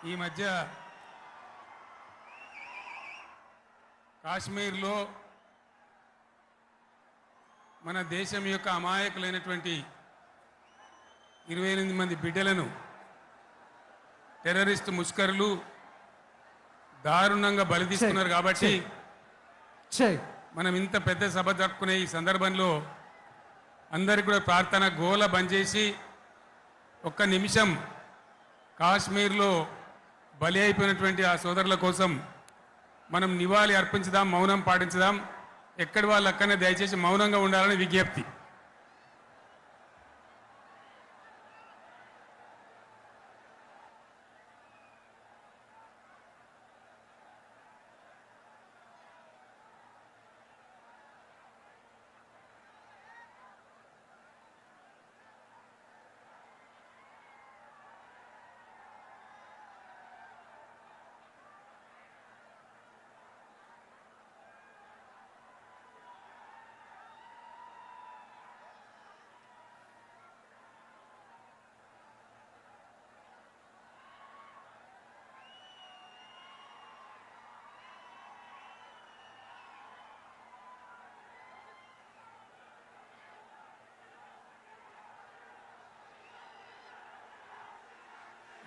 ఈ మధ్య కాశ్మీర్లో మన దేశం యొక్క అమాయకులైనటువంటి 28 మంది బిడ్డలను టెర్రరిస్ట్ ముష్కరులు దారుణంగా బలి తీసుకున్నారు. కాబట్టి మనం ఇంత పెద్ద సభ జరుపుకునే ఈ సందర్భంలో అందరికీ కూడా ప్రార్థన గోల బంద్ చేసి ఒక్క నిమిషం కాశ్మీర్లో బలి అయిపోయినటువంటి ఆ సోదరుల కోసం మనం నివాళి అర్పించుదాం, మౌనం పాటించుదాం. ఎక్కడి వాళ్ళు అక్కడనే దయచేసి మౌనంగా ఉండాలని విజ్ఞప్తి.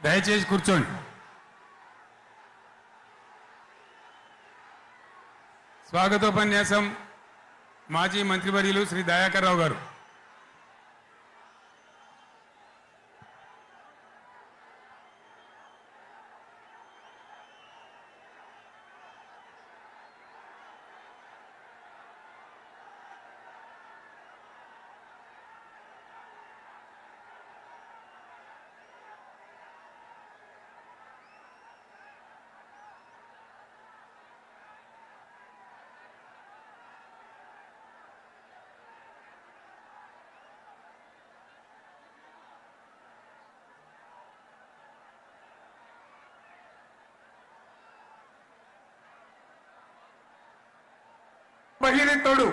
దయచేసి కూర్చోండి. స్వాగతోపన్యాసం మాజీ మంత్రివర్యులు శ్రీ దయాకర్ రావు గారు. మహిళతోడు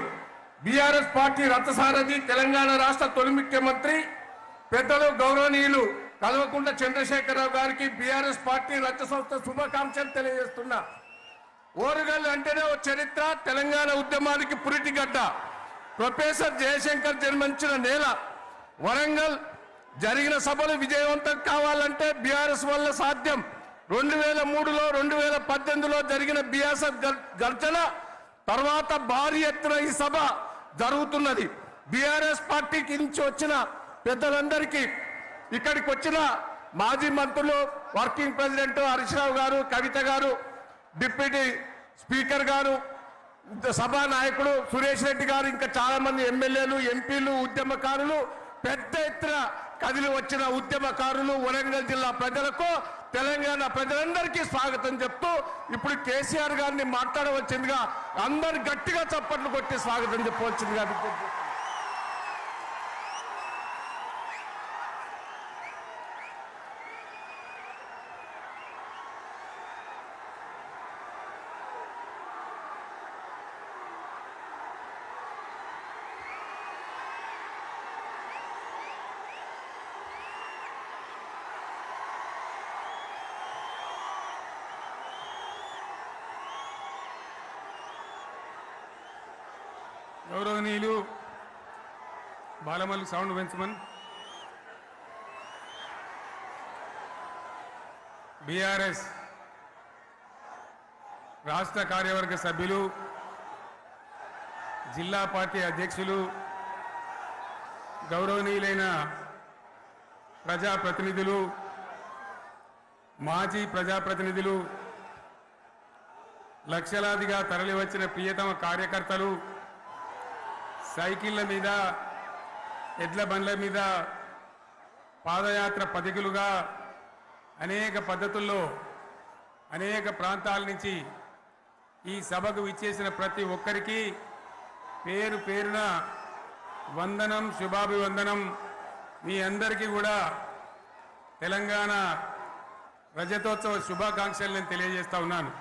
బీఆర్ఎస్ పార్టీ రథసారథి తెలంగాణ రాష్ట్ర తొలి ముఖ్యమంత్రి పెద్దలు గౌరవనీయులు కల్వకుంట్ల చంద్రశేఖరరావు గారికి బీఆర్ఎస్ పార్టీ రథ సంస్థ శుభాకాంక్షలు తెలియజేస్తున్నా. ఓరుగల్లు అంటేనే ఓ చరిత్ర, తెలంగాణ ఉద్యమానికి పురిటిగడ్డ. ప్రొఫెసర్ జయశంకర్ జన్మించిన నేల వరంగల్. జరిగిన సభలు విజయవంతం కావాలంటే బీఆర్ఎస్ వల్ల సాధ్యం. 2003లో 2018లో జరిగిన బీఆర్ఎస్ గర్జన తర్వాత భారీ ఎత్తున ఈ సభ జరుగుతున్నది. బీఆర్ఎస్ పార్టీకి నుంచి వచ్చిన పెద్దలందరికీ, ఇక్కడికి వచ్చిన మాజీ మంత్రులు, వర్కింగ్ ప్రెసిడెంట్ హరీష్ రావు గారు, కవిత గారు, డిప్యూటీ స్పీకర్ గారు, సభా నాయకుడు సురేష్ రెడ్డి గారు, ఇంకా చాలా మంది ఎమ్మెల్యేలు, ఎంపీలు, ఉద్యమకారులు, పెద్ద ఎత్తున కదిలి వచ్చిన ఉద్యమకారులు, వరంగల్ జిల్లా ప్రజలకు, తెలంగాణ ప్రజలందరికీ స్వాగతం చెప్తూ ఇప్పుడు కేసీఆర్ గారిని మాట్లాడవలసిందిగా అందరు గట్టిగా చప్పట్లు కొట్టి స్వాగతం చెప్పవలసిందిగా విజ్ఞప్తి. గౌరవనీయులు బాలమల్లి సౌండ్ పెంచమన్, బీఆర్ఎస్ రాష్ట్ర కార్యవర్గ సభ్యులు, జిల్లా పార్టీ అధ్యక్షులు, గౌరవనీయులైన ప్రజాప్రతినిధులు, మాజీ ప్రజాప్రతినిధులు, లక్షలాదిగా తరలివచ్చిన ప్రియతమ కార్యకర్తలు, సైకిళ్ల మీద, ఎడ్ల బండ్ల మీద, పాదయాత్ర పథికులుగా అనేక పద్ధతుల్లో అనేక ప్రాంతాల నుంచి ఈ సభకు విచ్చేసిన ప్రతి ఒక్కరికి పేరు పేరున వందనం, శుభాభివందనం. మీ అందరికీ కూడా తెలంగాణ రజతోత్సవ శుభాకాంక్షలు నేను తెలియజేస్తా ఉన్నాను.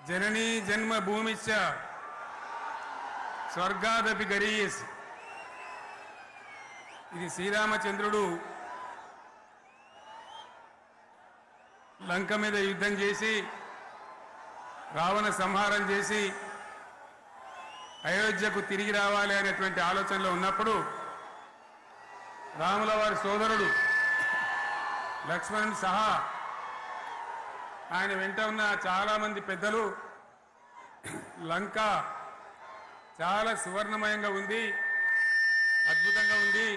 जननी जन्मभूमिश्च स्वर्गादपि गरीयसी ఇది శ్రీరామచంద్రుడు లంక మీద యుద్ధం చేసి రావణ సంహారం చేసి అయోధ్యకు తిరిగి రావాలి అనేటువంటి ఆలోచనలో ఉన్నప్పుడు రాముల వారి సోదరుడు లక్ష్మణుని సహా ఆయన వెంట ఉన్న చాలామంది పెద్దలు లంక చాలా సువర్ణమయంగా ఉంది, అద్భుతంగా ఉంది,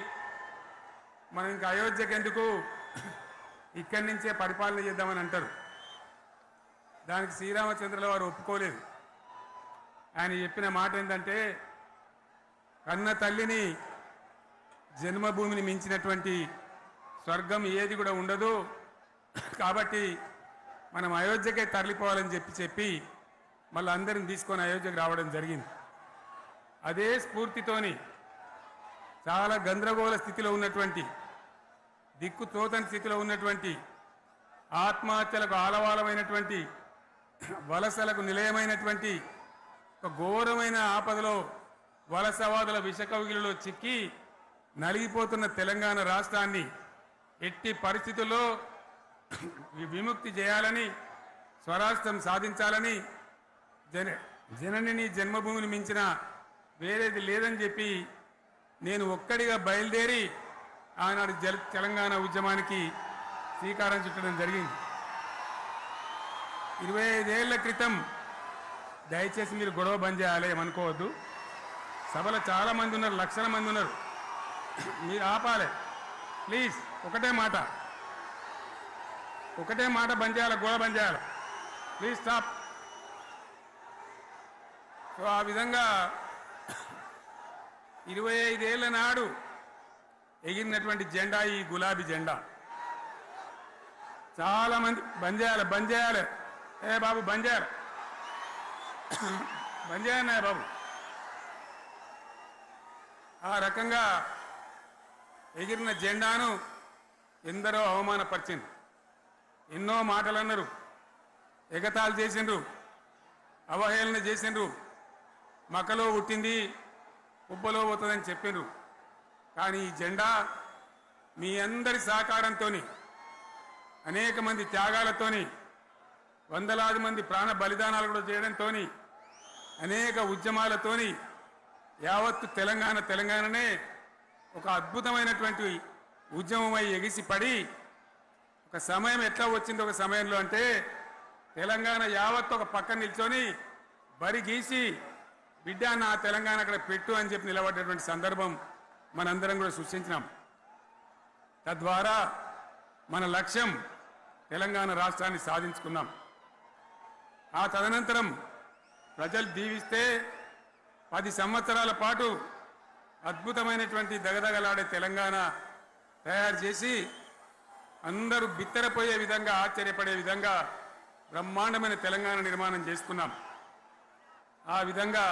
మనం ఇంకా అయోధ్యకు ఎందుకు, ఇక్కడి నుంచే పరిపాలన చేద్దామని అంటారు. దానికి శ్రీరామచంద్రుల వారు ఒప్పుకోలేదు. ఆయన చెప్పిన మాట ఏంటంటే, కన్న తల్లిని జన్మభూమిని మించినటువంటి స్వర్గం ఏది కూడా ఉండదు, కాబట్టి మనం అయోధ్యకే తరలిపోవాలని చెప్పి మళ్ళీ అందరిని తీసుకొని అయోధ్యకు రావడం జరిగింది. అదే స్ఫూర్తితోని చాలా గందరగోళ స్థితిలో ఉన్నటువంటి, దిక్కు తోతని స్థితిలో ఉన్నటువంటి, ఆత్మహత్యలకు ఆలవాలమైనటువంటి, వలసలకు నిలయమైనటువంటి ఒక ఘోరమైన ఆపదలో వలసవాదుల విషకౌగిలిలో చిక్కి నలిగిపోతున్న తెలంగాణ రాష్ట్రాన్ని ఎట్టి పరిస్థితుల్లో విముక్తి చేయాలని, స్వరాష్ట్రం సాధించాలని, జననిని జన్మభూమిని మించిన వేరేది లేదని చెప్పి నేను ఒక్కడిగా బయలుదేరి ఆనాడు తెలంగాణ ఉద్యమానికి శ్రీకారం చుట్టడం జరిగింది. 25 ఏళ్ల క్రితం, దయచేసి మీరు గొడవ బంద్ చేయాలి ఏమనుకోవద్దు, సభలో చాలా మంది ఉన్నారు, లక్షల మంది ఉన్నారు, మీరు ఆపాలి ప్లీజ్. ఒకటే మాట బంద్ చేయాలి, గొడవ బంద్ చేయాలి, ప్లీజ్ స్టాప్. సో ఆ విధంగా 25 ఏళ్ల నాడు ఎగిరినటువంటి జెండా ఈ గులాబీ జెండా. చాలా మంది బంద్ చేయాలి, ఏ బాబు బంద్ చేయాలి బాబు. ఆ రకంగా ఎగిరిన జెండాను ఎందరో అవమానపరిచింది, ఎన్నో మాటలు అన్నారు, ఎగతాళి చేసిండ్రు, అవహేళన చేసిండ్రు, మకలో పుట్టింది ఉబ్బలో పోతుందని చెప్పిండ్రు. కానీ ఈ జెండా మీ అందరి సహకారంతో, అనేక మంది త్యాగాలతోని, వందలాది మంది ప్రాణ బలిదానాలు కూడా చేయడంతో, అనేక ఉద్యమాలతోని యావత్తు తెలంగాణనే ఒక అద్భుతమైనటువంటి ఉద్యమమై ఎగిసిపడి, ఒక సమయం ఎట్లా వచ్చింది, ఒక సమయంలో అంటే తెలంగాణ యావత్తు ఒక పక్కన నిల్చొని బరి గీసి బిడ్డ నా తెలంగాణ అక్కడ పెట్టు అని చెప్పి నిలబడ్డటువంటి సందర్భం మనందరం కూడా సృష్టించినాం. తద్వారా మన లక్ష్యం తెలంగాణ రాష్ట్రాన్ని సాధించుకున్నాం. ఆ తదనంతరం ప్రజలు దీవిస్తే 10 సంవత్సరాల పాటు అద్భుతమైనటువంటి దగదగలాడే తెలంగాణ తయారు చేసి అందరూ బిత్తరపోయే విధంగా, ఆశ్చర్యపడే విధంగా బ్రహ్మాండమైన తెలంగాణ నిర్మాణం చేసుకున్నాం. ఆ విధంగా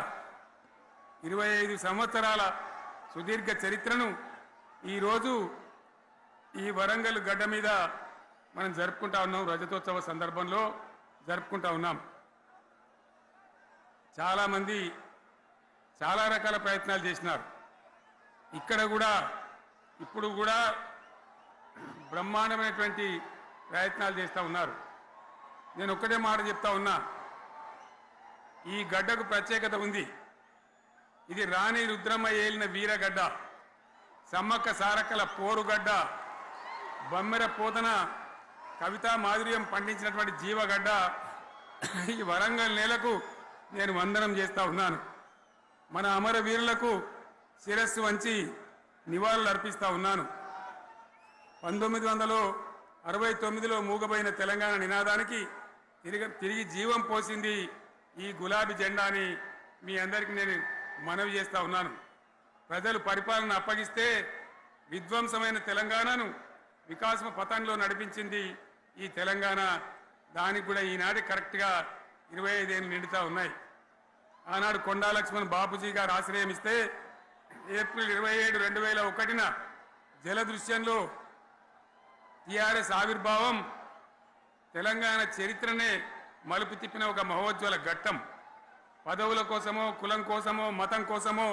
25 సంవత్సరాల సుదీర్ఘ చరిత్రను ఈరోజు ఈ వరంగల్ గడ్డ మీద మనం జరుపుకుంటా ఉన్నాం, రజతోత్సవ సందర్భంలో జరుపుకుంటా ఉన్నాం. చాలామంది చాలా రకాల ప్రయత్నాలు చేసినారు. ఇక్కడ కూడా ఇప్పుడు కూడా బ్రహ్మాండమైనటువంటి ప్రయత్నాలు చేస్తూ ఉన్నారు. నేను ఒక్కటే మాట చెప్తా ఉన్నా, ఈ గడ్డకు ప్రత్యేకత ఉంది. ఇది రాణి రుద్రమ్మ ఏలిన వీరగడ్డ, సమ్మక్క సారక్కల పోరుగడ్డ, బమ్మెర పోతన కవితా మాధుర్యం పండించినటువంటి జీవగడ్డ. ఈ వరంగల్ నేలకు నేను వందనం చేస్తూ ఉన్నాను. మన అమరవీరులకు శిరస్సు వంచి నివాళులు అర్పిస్తూ ఉన్నాను. 1969లో మూగబోయిన తెలంగాణ నినాదానికి తిరిగి జీవం పోసింది ఈ గులాబీ జెండాని మీ అందరికీ నేను మనవి చేస్తూ ఉన్నాను. ప్రజలు పరిపాలన అప్పగిస్తే విధ్వంసమైన తెలంగాణను వికాసమ పథంలో నడిపించింది ఈ తెలంగాణ. దానికి కూడా ఈనాటి కరెక్ట్గా 25 ఏళ్ళు నిండుతూ ఉన్నాయి. ఆనాడు కొండా లక్ష్మణ్ బాపూజీ గారు ఆశ్రయం ఇస్తే ఏప్రిల్ 27, 2001న జలదృశ్యంలో టీఆర్ఎస్ ఆవిర్భావం తెలంగాణ చరిత్రనే మలుపు తిప్పిన ఒక మహోజ్వల ఘట్టం. పదవుల కోసమో, కులం కోసమో, మతం కోసమో,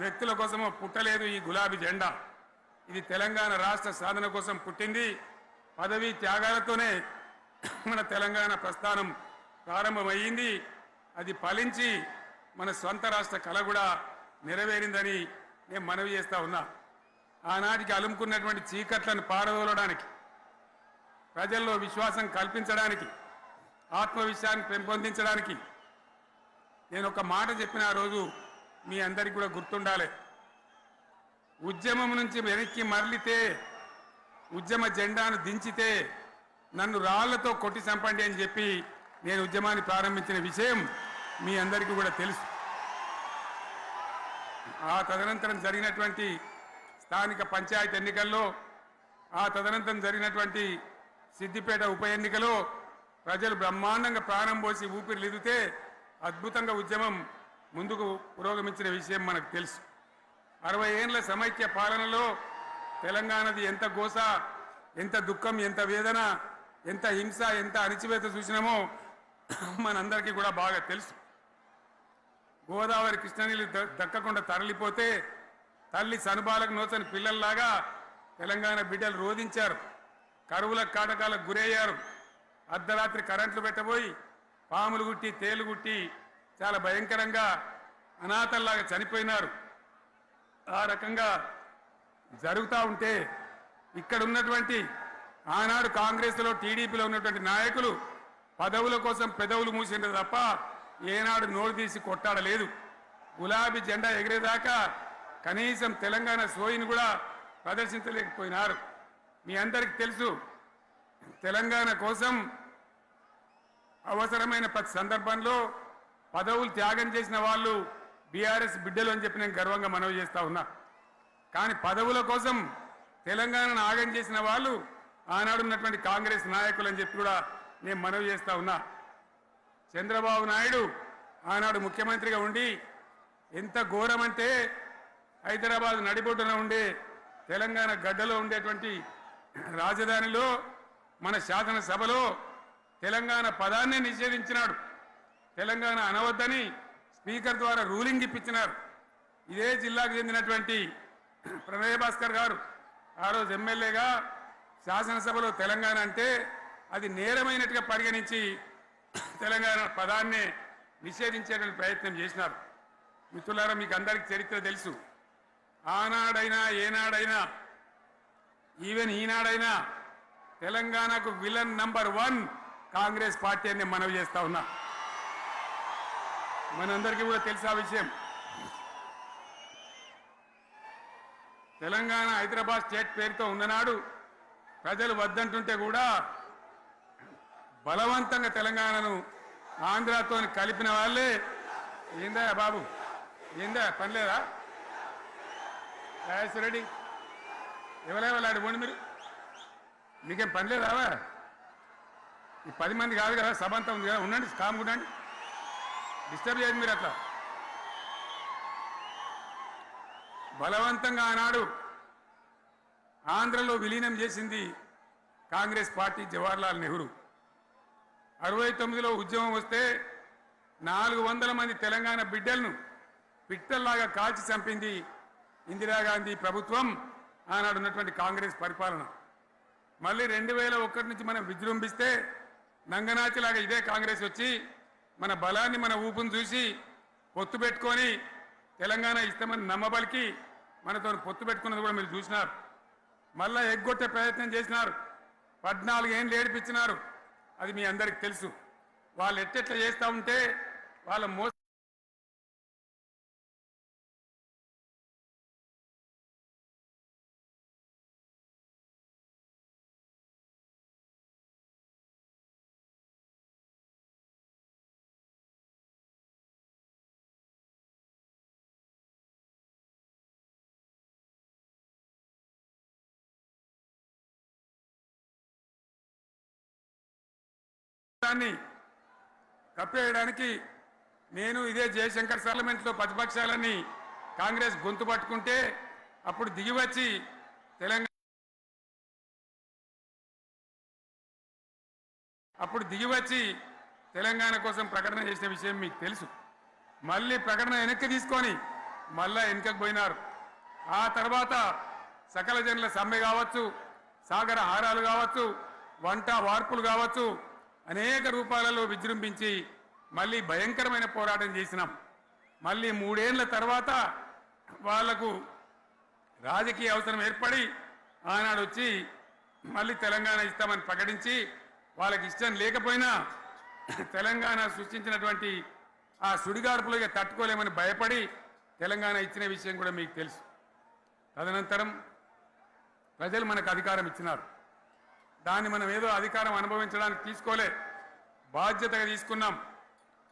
వ్యక్తుల కోసమో పుట్టలేదు ఈ గులాబీ జెండా. ఇది తెలంగాణ రాష్ట్ర సాధన కోసం పుట్టింది. పదవీ త్యాగాలతోనే మన తెలంగాణ ప్రస్థానం ప్రారంభమైంది. అది ఫలించి మన స్వంత రాష్ట్ర కళ కూడా నెరవేరిందని నేను మనవి చేస్తా ఉన్నా. ఆనాటికి అలుముకున్నటువంటి చీకట్లను పారదోలడానికి, ప్రజల్లో విశ్వాసం కల్పించడానికి, ఆత్మవిశ్వాసాన్ని పెంపొందించడానికి నేను ఒక మాట చెప్పిన ఆ రోజు మీ అందరికీ కూడా గుర్తుండాలి. ఉద్యమం నుంచి వెనక్కి మరలితే, ఉద్యమ జెండాను దించితే నన్ను రాళ్లతో కొట్టి చంపండి అని చెప్పి నేను ఉద్యమాన్ని ప్రారంభించిన విషయం మీ అందరికీ కూడా తెలుసు. ఆ తదనంతరం జరిగినటువంటి స్థానిక పంచాయతీ ఎన్నికల్లో, ఆ తదనంతరం జరిగినటువంటి సిద్దిపేట ఉప ఎన్నికలో ప్రజలు బ్రహ్మాండంగా ప్రాణం పోసి ఊపిరిలిదితే అద్భుతంగా ఉద్యమం ముందుకు పురోగమించిన విషయం మనకు తెలుసు. 60 ఏళ్ల సమైక్య పాలనలో తెలంగాణది ఎంత గోస, ఎంత దుఃఖం, ఎంత వేదన, ఎంత హింస, ఎంత అణిచివేత చూసినామో మనందరికీ కూడా బాగా తెలుసు. గోదావరి కృష్ణనీళ్ళు దక్కకుండా తరలిపోతే తల్లి సనుబాలకు నోచని పిల్లల్లాగా తెలంగాణ బిడ్డలు రోధించారు. కరువుల కాటకాలకు గురయ్యారు. అర్ధరాత్రి కరెంట్లు పెట్టబోయి పాములు గుట్టి, తేలు గుట్టి చాలా భయంకరంగా అనాథల్లాగా చనిపోయినారు. ఆ రకంగా జరుగుతూ ఉంటే ఇక్కడ ఉన్నటువంటి ఆనాడు కాంగ్రెస్లో, టీడీపీలో ఉన్నటువంటి నాయకులు పదవుల కోసం పెదవులు మూసిండ్రు తప్ప ఏనాడు నోరు తీసి కొట్టాడలేదు. గులాబీ జెండా ఎగిరేదాకా కనీసం తెలంగాణ సోయిని కూడా ప్రదర్శించలేకపోయినారు. మీ అందరికీ తెలుసు, తెలంగాణ కోసం అవసరమైన ప్రతి సందర్భంలో పదవులు త్యాగం చేసిన వాళ్ళు బీఆర్ఎస్ బిడ్డలు అని చెప్పి నేను గర్వంగా మనవి చేస్తా ఉన్నా. కానీ పదవుల కోసం తెలంగాణను ఆగం చేసిన వాళ్ళు ఆనాడు ఉన్నటువంటి కాంగ్రెస్ నాయకులు అని చెప్పి కూడా నేను మనవి చేస్తా ఉన్నా. చంద్రబాబు నాయుడు ఆనాడు ముఖ్యమంత్రిగా ఉండి ఎంత ఘోరమంటే హైదరాబాద్ నడిబొడ్డున ఉండే తెలంగాణ గడ్డలో ఉండేటువంటి రాజధానిలో మన శాసనసభలో తెలంగాణ పదాన్నే నిషేధించినాడు. తెలంగాణ అనవద్దని స్పీకర్ ద్వారా రూలింగ్ ఇప్పించినారు. ఇదే జిల్లాకు చెందినటువంటి ప్రణయ్ భాస్కర్ గారు ఆ రోజు ఎమ్మెల్యేగా శాసనసభలో తెలంగాణ అంటే అది నేరమైనట్టుగా పరిగణించి తెలంగాణ పదాన్ని నిషేధించేటువంటి ప్రయత్నం చేసినారు. మిత్రులారా, మీకు అందరికీ చరిత్ర తెలుసు. ఆనాడైనా, ఏనాడైనా, ఈవెన్ ఈనాడైనా తెలంగాణకు విలన్ నంబర్ 1 కాంగ్రెస్ పార్టీ అని మనవి చేస్తా ఉన్నా. మనందరికీ కూడా తెలుసు ఆ విషయం. తెలంగాణ హైదరాబాద్ స్టేట్ పేరుతో ఉన్ననాడు ప్రజలు వద్దంటుంటే కూడా బలవంతంగా తెలంగాణను ఆంధ్రాతో కలిపిన వాళ్ళే. ఏందా బాబు, ఏందా పని లేదా? రెడ్డి ఎవరెవరు పోండి, మీరు మీకేం పని లేదా? ఈ 10 మంది కాదు కదా, సభ అంతా ఉంది కదా, ఉండండి, కామ్గా ఉండండి, డిస్టర్బ్ చేయండి మీరు. అట్లా బలవంతంగా ఆనాడు ఆంధ్రలో విలీనం చేసింది కాంగ్రెస్ పార్టీ, జవహర్లాల్ నెహ్రూ. 69లో ఉద్యమం వస్తే 400 మంది తెలంగాణ బిడ్డలను పిట్టల్లాగా కాల్చి చంపింది ఇందిరాగాంధీ ప్రభుత్వం, ఆనాడు ఉన్నటువంటి కాంగ్రెస్ పరిపాలన. మళ్ళీ 2001 నుంచి మనం విజృంభిస్తే నంగనాచిలాగా ఇదే కాంగ్రెస్ వచ్చి మన బలాన్ని, మన ఊపును చూసి పొత్తు పెట్టుకొని తెలంగాణ ఇస్తామని నమ్మబలికి మనతో పొత్తు పెట్టుకున్నది కూడా మీరు చూసినారు. మళ్ళా ఎగ్గొట్టే ప్రయత్నం చేసినారు. 14 ఏళ్ళు ఏడిపించినారు. అది మీ అందరికి తెలుసు. వాళ్ళు ఎట్టెట్లా చేస్తూ ఉంటే వాళ్ళ కప్పేయడానికి నేను ఇదే జయశంకర్ పార్లమెంట్లో ప్రతిపక్షాలని కాంగ్రెస్ గొంతు పట్టుకుంటే అప్పుడు దిగివచ్చి తెలంగాణ కోసం ప్రకటన చేసిన విషయం మీకు తెలుసు. మళ్ళీ ప్రకటన వెనక్కి తీసుకొని మళ్ళా వెనకకు పోయినారు. ఆ తర్వాత సకల జనుల సమ్మె కావచ్చు, సాగర హారాలు కావచ్చు, వంట వార్పులు కావచ్చు, అనేక రూపాలలో విజృంభించి మళ్ళీ భయంకరమైన పోరాటం చేసినాం. మళ్ళీ 3 ఏళ్ల తర్వాత వాళ్లకు రాజకీయ అవసరం ఏర్పడి ఆనాడు వచ్చి మళ్ళీ తెలంగాణ ఇస్తామని ప్రకటించి వాళ్ళకి ఇష్టం లేకపోయినా తెలంగాణ సృష్టించినటువంటి ఆ సుడిగాడుపులుగా తట్టుకోలేమని భయపడి తెలంగాణ ఇచ్చిన విషయం కూడా మీకు తెలుసు. తదనంతరం ప్రజలు మనకు అధికారం ఇచ్చినారు. దాన్ని మనం ఏదో అధికారం అనుభవించడానికి తీసుకోలే, బాధ్యతగా తీసుకున్నాం.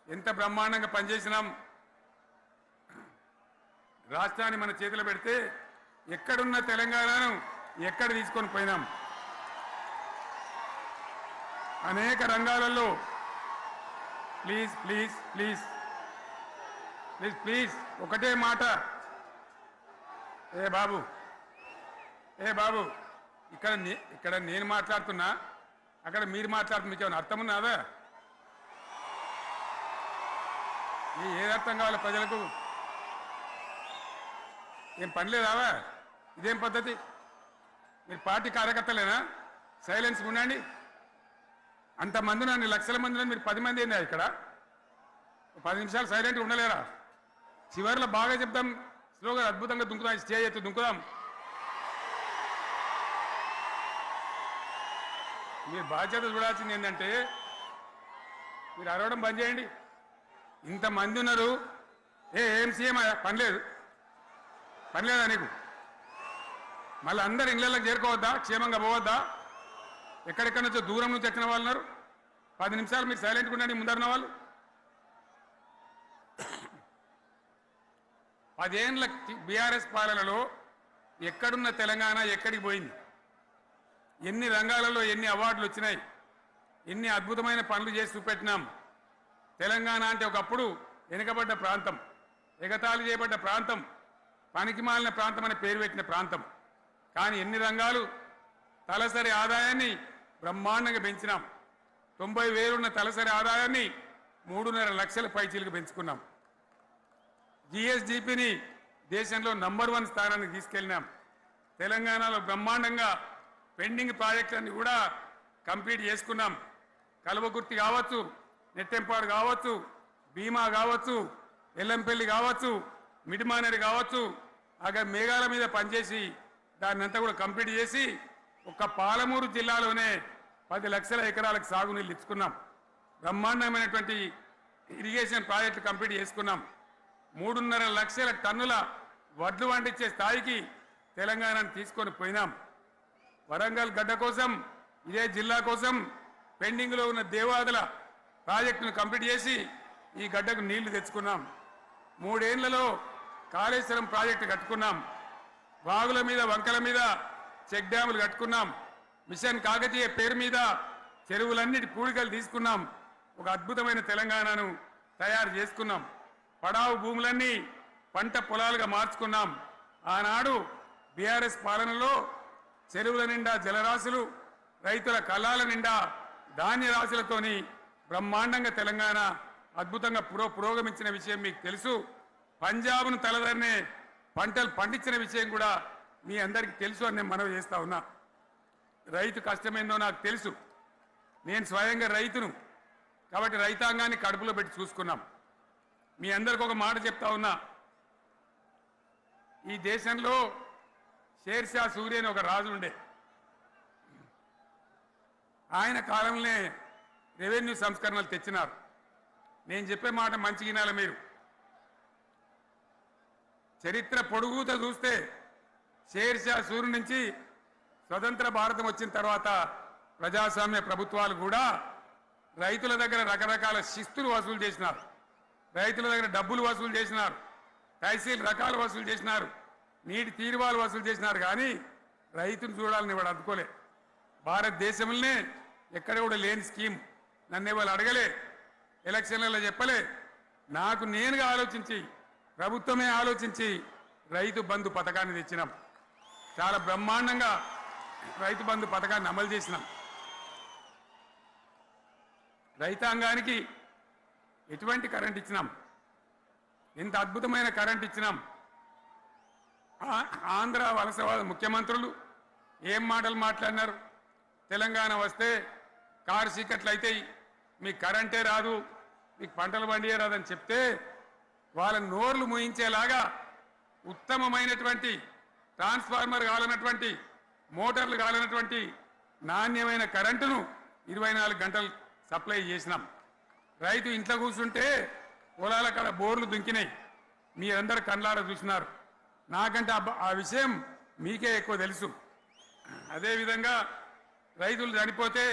ఎంత బ్రహ్మాండంగా పనిచేసినాం. రాష్ట్రాన్ని మన చేతిలో పెడితే ఎక్కడున్న తెలంగాణను ఎక్కడ తీసుకొని పోయినాం. అనేక రంగాలలో please please please please please ఒకటే మాట, ఏ బాబు ఇక్కడ నేను మాట్లాడుతున్నా, అక్కడ మీరు మాట్లాడుతున్నా, మీకు ఏమైనా అర్థం ఉన్నదా? ఏది అర్థం కావాలి ప్రజలకు? ఏం పని లేదావా? ఇదేం పద్ధతి? మీరు పార్టీ కార్యకర్తలేనా? సైలెన్స్ ఉండండి. అంతమంది నన్ను లక్షల మంది మీరు 10 మంది ఏందా ఇక్కడ? 10 నిమిషాలు సైలెంట్గా ఉండలేరా? చివరిలో బాగా చెప్తాం, స్లోగా అద్భుతంగా దుంకుదాం, స్టే ఎత్తు దుంకుదాం. మీరు బాధ్యత చూడాల్సింది ఏంటంటే మీరు అరవడం బంద్ చేయండి. ఇంతమంది ఉన్నారు, ఏం సీఎం పని లేదా నీకు? మళ్ళీ అందరు ఇళ్ళకి చేరుకోవద్దా? క్షేమంగా పోవద్దా? ఎక్కడెక్కడి నుంచో దూరం నుంచి వచ్చిన వాళ్ళు ఉన్నారు. 10 నిమిషాలు మీరు సైలెంట్గా ఉండండి. ముందరున్న వాళ్ళు 10 ఏళ్ల బీఆర్ఎస్ పాలనలో ఎక్కడున్న తెలంగాణ ఎక్కడికి పోయింది? ఎన్ని రంగాలలో ఎన్ని అవార్డులు వచ్చినాయి? ఎన్ని అద్భుతమైన పనులు చేసి చూపెట్టినాం. తెలంగాణ అంటే ఒకప్పుడు వెనుకబడ్డ ప్రాంతం, ఎగతాళి చేయబడ్డ ప్రాంతం, పనికిమాలిన ప్రాంతం అని పేరు పెట్టిన ప్రాంతం. కానీ ఎన్ని రంగాలు, తలసరి ఆదాయాన్ని బ్రహ్మాండంగా పెంచినాం. 90,000 ఉన్న తలసరి ఆదాయాన్ని 3.5 లక్షల పైచీలకు పెంచుకున్నాం. జిఎస్డిపిని దేశంలో నంబర్ 1 స్థానానికి తీసుకెళ్ళినాం. తెలంగాణలో బ్రహ్మాండంగా పెండింగ్ ప్రాజెక్టులన్నీ కూడా కంప్లీట్ చేసుకున్నాం. కల్వకుర్తి కావచ్చు, నెట్టెంపాడు కావచ్చు, భీమా కావచ్చు, ఎల్లంపల్లి కావచ్చు, మిడిమానేరు కావచ్చు, అక్కడ మేఘాల మీద పనిచేసి దాన్ని అంతా కూడా కంప్లీట్ చేసి ఒక్క పాలమూరు జిల్లాలోనే 10 లక్షల ఎకరాలకు సాగునీళ్ళు ఇచ్చుకున్నాం. బ్రహ్మాండమైనటువంటి ఇరిగేషన్ ప్రాజెక్టులు కంప్లీట్ చేసుకున్నాం. 3.5 లక్షల టన్నుల వడ్లు పండించే స్థాయికి తెలంగాణను తీసుకొని పోయినాం. వరంగల్ గడ్డ కోసం, ఇదే జిల్లా కోసం పెండింగ్లో ఉన్న దేవాదుల ప్రాజెక్టును కంప్లీట్ చేసి ఈ గడ్డకు నీళ్లు తెచ్చుకున్నాం. 3 ఏళ్లలో కాళేశ్వరం ప్రాజెక్టు కట్టుకున్నాం. వాగుల మీద వంకల మీద చెక్ డ్యాములు కట్టుకున్నాం. మిషన్ కాకతీయ పేరు మీద చెరువులన్నిటి పూడికలు తీసుకున్నాం. ఒక అద్భుతమైన తెలంగాణను తయారు చేసుకున్నాం. పడావు భూములన్నీ పంట పొలాలుగా మార్చుకున్నాం. ఆనాడు బీఆర్ఎస్ పాలనలో చెరువుల నిండా జలరాశులు, రైతుల కళ్ళాల నిండా ధాన్య రాశులతోని బ్రహ్మాండంగా తెలంగాణ అద్భుతంగా పురోగమించిన విషయం మీకు తెలుసు. పంజాబ్ను తలదన్నే పంటలు పండించిన విషయం కూడా మీ అందరికీ తెలుసు అని నేను మనవి చేస్తా ఉన్నా. రైతు కష్టమేందో నాకు తెలుసు. నేను స్వయంగా రైతును కాబట్టి రైతాంగాన్ని కడుపులో పెట్టి చూసుకున్నాం. మీ అందరికి ఒక మాట చెప్తా ఉన్నా, ఈ దేశంలో షేర్షా సూరి అని ఒక రాజు ఉండే. ఆయన కాలంలోనే రెవెన్యూ సంస్కరణలు తెచ్చినారు. నేను చెప్పే మాట మంచి వినాలి మీరు. చరిత్ర పొడుగుతో చూస్తే షేర్షా సూరి నుంచి స్వతంత్ర భారతం వచ్చిన తర్వాత ప్రజాస్వామ్య ప్రభుత్వాలు కూడా రైతుల దగ్గర రకరకాల శిస్తులు వసూలు చేసినారు. రైతుల దగ్గర డబ్బులు వసూలు చేసినారు. తహసీల్ రకాలు వసూలు చేసినారు. నీటి తీరువాలు వసూలు చేసినారు. కానీ రైతును చూడాలని వాడు అందుకోలే. భారతదేశంలోనే ఎక్కడ కూడా లేని స్కీమ్. నన్ను వాళ్ళు అడగలే, ఎలక్షన్లలో చెప్పలే. నాకు నేనుగా ఆలోచించి, ప్రభుత్వమే ఆలోచించి రైతు బంధు పథకాన్ని తెచ్చినాం. చాలా బ్రహ్మాండంగా రైతు బంధు పథకాన్ని అమలు చేసినాం. రైతాంగానికి ఎటువంటి కరెంట్ ఇచ్చినాం, ఎంత అద్భుతమైన కరెంట్ ఇచ్చినాం. ఆంధ్ర వలసవాద ముఖ్యమంత్రులు ఏం మాటలు మాట్లాడినారు? తెలంగాణ వస్తే కారు చీకట్లు అవుతాయి, మీకు కరెంటే రాదు, మీకు పంటలు పండియే రాదని చెప్తే వాళ్ళ నోర్లు మూయించేలాగా ఉత్తమమైనటువంటి ట్రాన్స్ఫార్మర్ కావాలన్నటువంటి మోటార్లు కావాలన్నటువంటి నాణ్యమైన కరెంటును 24 గంటలు సప్లై చేసినాం. రైతు ఇంట్లో కూర్చుంటే పొలాల కాడ బోర్లు దుంకినాయి, మీరందరూ కళ్ళారా చూసినారు. నాకంటే ఆ విషయం మీకే ఎక్కువ తెలుసు. అదేవిధంగా రైతులు చనిపోతే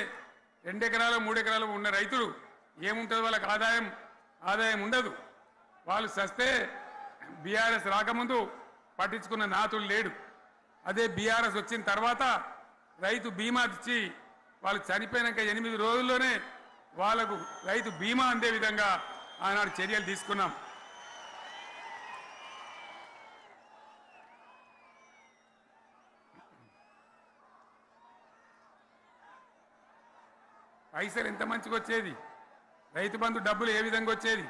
2 ఎకరాలు 3 ఎకరాలు ఉన్న రైతులు ఏముంటుంది? వాళ్ళకి ఆదాయం ఉండదు. వాళ్ళు సస్తే బీఆర్ఎస్ రాకముందు పట్టించుకున్న నాతుడు లేడు. అదే బీఆర్ఎస్ వచ్చిన తర్వాత రైతు బీమా ఇచ్చి వాళ్ళు చనిపోయినాక 8 రోజుల్లోనే వాళ్లకు రైతు బీమా అందే విధంగా ఆనాడు చర్యలు తీసుకున్నాం. పైసలు ఎంత మంచిగా వచ్చేది, రైతు బంధు డబ్బులు ఏ విధంగా వచ్చేది?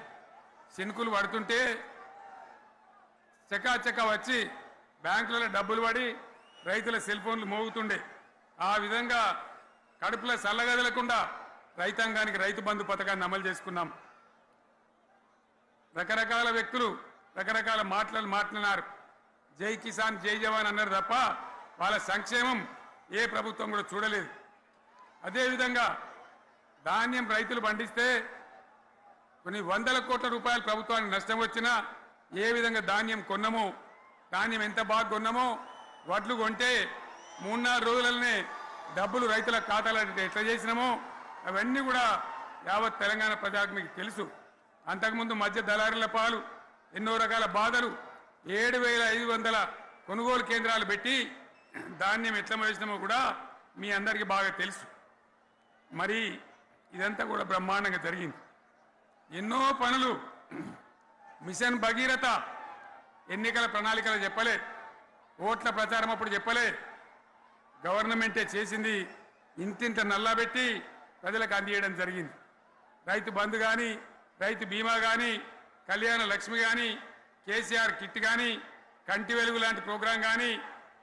శనుకులు పడుతుంటే చకాచకా వచ్చి బ్యాంకులలో డబ్బులు పడి రైతుల సెల్ ఫోన్లు మోగుతుండే. ఆ విధంగా కడుపులో చల్లగదలకుండా రైతాంగానికి రైతు బంధు పథకాన్ని అమలు చేసుకున్నాం. రకరకాల వ్యక్తులు రకరకాల మాటలు మాట్లాడినారు. జై కిసాన్ జై జవాన్ అన్నారు తప్ప వాళ్ళ సంక్షేమం ఏ ప్రభుత్వం కూడా చూడలేదు. అదేవిధంగా ధాన్యం రైతులు పండిస్తే కొన్ని 100 కోట్ల రూపాయలు ప్రభుత్వానికి నష్టం వచ్చినా ఏ విధంగా ధాన్యం కొన్నామో, ధాన్యం ఎంత బాగా కొన్నామో, వడ్లు కొంటే 3-4 రోజులనే డబ్బులు రైతుల ఖాతాలో ఎట్లా చేసినామో అవన్నీ కూడా యావత్ తెలంగాణ ప్రజానికి తెలుసు. అంతకుముందు మధ్య దళారుల పాలు ఎన్నో రకాల బాధలు, 7,500 కొనుగోలు కేంద్రాలు పెట్టి ధాన్యం ఎట్లా వేసినామో కూడా మీ అందరికీ బాగా తెలుసు. మరి ఇదంతా కూడా బ్రహ్మాండంగా జరిగింది. ఎన్నో పనులు మిషన్ భగీరథ ఎన్నికల ప్రణాళికలు చెప్పలే, ఓట్ల ప్రచారం అప్పుడు చెప్పలే, గవర్నమెంటే చేసింది. ఇంతింత నల్లబెట్టి ప్రజలకు అందియడం జరిగింది. రైతు బంధు కానీ, రైతు బీమా కానీ, కళ్యాణ లక్ష్మి కానీ, కేసీఆర్ కిట్ కానీ, కంటి వెలుగు లాంటి ప్రోగ్రాం కానీ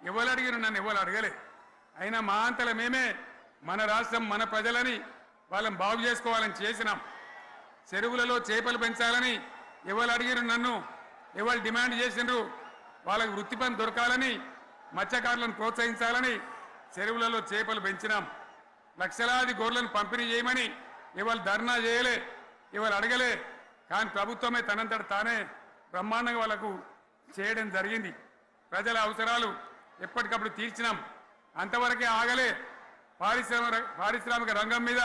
ఎవరు అడిగిన నన్ను ఎవరు అడగలే. అయినా మా అంతల మేమే మన రాష్ట్రం మన ప్రజలని వాళ్ళని బాగు చేసుకోవాలని చేసినాం. చెరువులలో చేపలు పెంచాలని ఎవరు అడిగిరు నన్ను, ఎవరు డిమాండ్ చేసిండ్రు, వాళ్ళకు వృత్తి పని దొరకాలని, మత్స్యకారులను ప్రోత్సహించాలని చెరువులలో చేపలు పెంచినాం. లక్షలాది గొర్రెలను పంపిణీ చేయమని ఎవరు ధర్నా చేయలే, ఎవరు అడగలే. కానీ ప్రభుత్వమే తనంతట తానే బ్రహ్మాండంగా వాళ్ళకు చేయడం జరిగింది. ప్రజల అవసరాలు ఎప్పటికప్పుడు తీర్చినాం. అంతవరకే ఆగలే. పారిశ్రామిక రంగం మీద